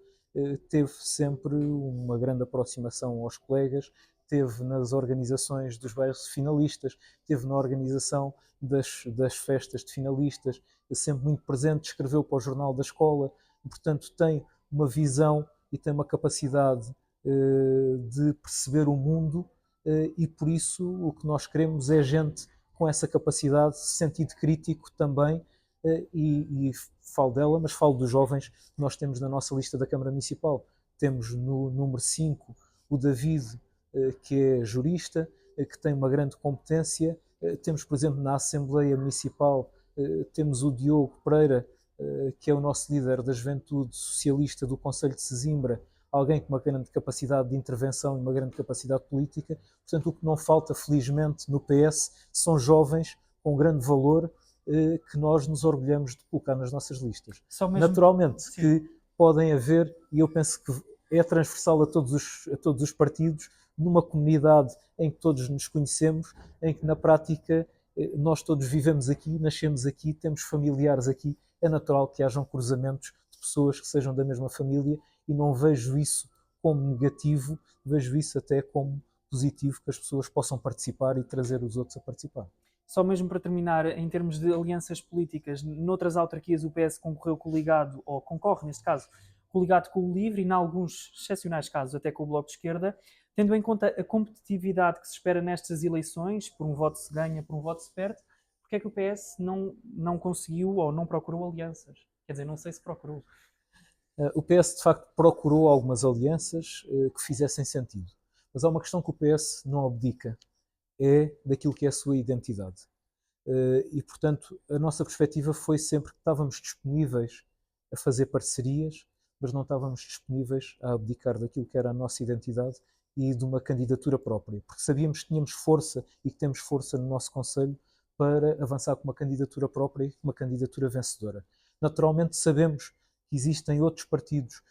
teve sempre uma grande aproximação aos colegas, teve nas organizações dos bairros finalistas, teve na organização das festas de finalistas, sempre muito presente, escreveu para o jornal da escola, e, portanto tem uma visão e tem uma capacidade de perceber o mundo, e por isso o que nós queremos é gente com essa capacidade, sentido crítico também, e falo dela, mas falo dos jovens que nós temos na nossa lista da Câmara Municipal. Temos no número 5 o David, que é jurista, que tem uma grande competência. Temos, por exemplo, na Assembleia Municipal, temos o Diogo Pereira, que é o nosso líder da Juventude Socialista do Concelho de Sesimbra, alguém com uma grande capacidade de intervenção e uma grande capacidade política. Portanto, o que não falta, felizmente, no PS são jovens com grande valor que nós nos orgulhamos de colocar nas nossas listas. Naturalmente Sim. que podem haver, e eu penso que é transversal a todos os partidos, numa comunidade em que todos nos conhecemos, em que na prática nós todos vivemos aqui, nascemos aqui, temos familiares aqui, é natural que hajam cruzamentos de pessoas que sejam da mesma família e não vejo isso como negativo, vejo isso até como positivo, que as pessoas possam participar e trazer os outros a participar. Só mesmo para terminar, em termos de alianças políticas, noutras autarquias o PS concorreu coligado, ou concorre neste caso, coligado com o LIVRE e, em alguns excepcionais casos, até com o Bloco de Esquerda. Tendo em conta a competitividade que se espera nestas eleições, por um voto se ganha, por um voto se perde, porque é que o PS não conseguiu ou não procurou alianças? Quer dizer, não sei se procurou. O PS, de facto, procurou algumas alianças que fizessem sentido. Mas há uma questão que o PS não abdica, é daquilo que é a sua identidade. E, portanto, a nossa perspectiva foi sempre que estávamos disponíveis a fazer parcerias, mas não estávamos disponíveis a abdicar daquilo que era a nossa identidade e de uma candidatura própria, porque sabíamos que tínhamos força e que temos força no nosso Conselho para avançar com uma candidatura própria e com uma candidatura vencedora. Naturalmente sabemos que existem outros partidos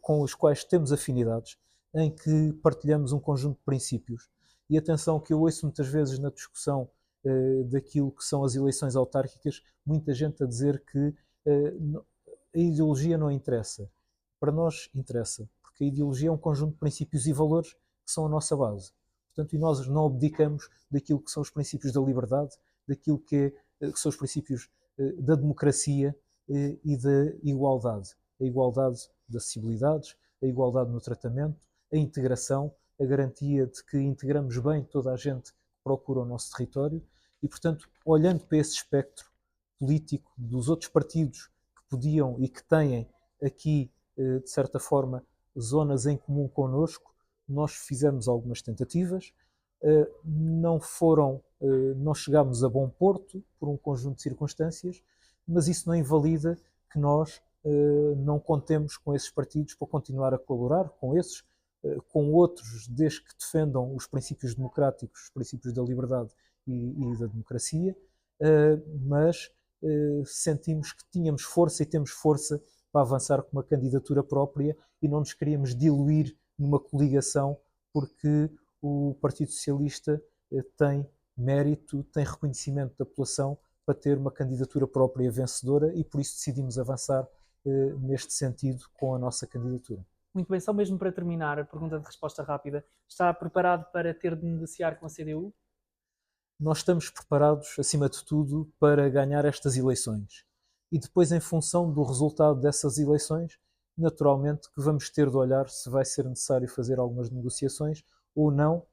com os quais temos afinidades, em que partilhamos um conjunto de princípios. E atenção que eu ouço muitas vezes na discussão daquilo que são as eleições autárquicas, muita gente a dizer que a ideologia não interessa. Para nós interessa, porque a ideologia é um conjunto de princípios e valores que são a nossa base. Portanto, e nós não abdicamos daquilo que são os princípios da liberdade, daquilo que são os princípios da democracia e da igualdade. A igualdade das acessibilidades, a igualdade no tratamento, a integração, a garantia de que integramos bem toda a gente que procura o nosso território e, portanto, olhando para esse espectro político dos outros partidos que podiam e que têm aqui, de certa forma, zonas em comum connosco, nós fizemos algumas tentativas, não chegámos a bom porto por um conjunto de circunstâncias, mas isso não invalida que nós não contemos com esses partidos para continuar a colaborar com esses, com outros, desde que defendam os princípios democráticos, os princípios da liberdade e da democracia, mas sentimos que tínhamos força e temos força para avançar com uma candidatura própria e não nos queríamos diluir numa coligação, porque o Partido Socialista tem mérito, tem reconhecimento da população para ter uma candidatura própria vencedora e por isso decidimos avançar neste sentido com a nossa candidatura. Muito bem, só mesmo para terminar, a pergunta de resposta rápida. Está preparado para ter de negociar com a CDU? Nós estamos preparados, acima de tudo, para ganhar estas eleições. E depois, em função do resultado dessas eleições, naturalmente que vamos ter de olhar se vai ser necessário fazer algumas negociações ou não,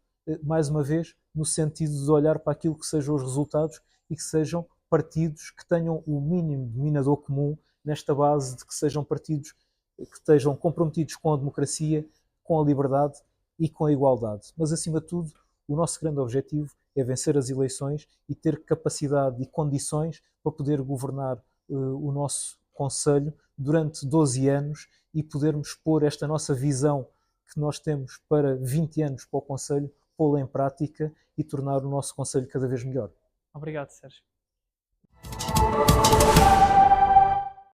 mais uma vez, no sentido de olhar para aquilo que sejam os resultados e que sejam partidos que tenham o mínimo denominador comum nesta base de que sejam partidos que estejam comprometidos com a democracia, com a liberdade e com a igualdade. Mas, acima de tudo, o nosso grande objetivo é vencer as eleições e ter capacidade e condições para poder governar o nosso Conselho durante 12 anos e podermos pôr esta nossa visão que nós temos para 20 anos para o Conselho, pô-la em prática e tornar o nosso Conselho cada vez melhor. Obrigado, Sérgio.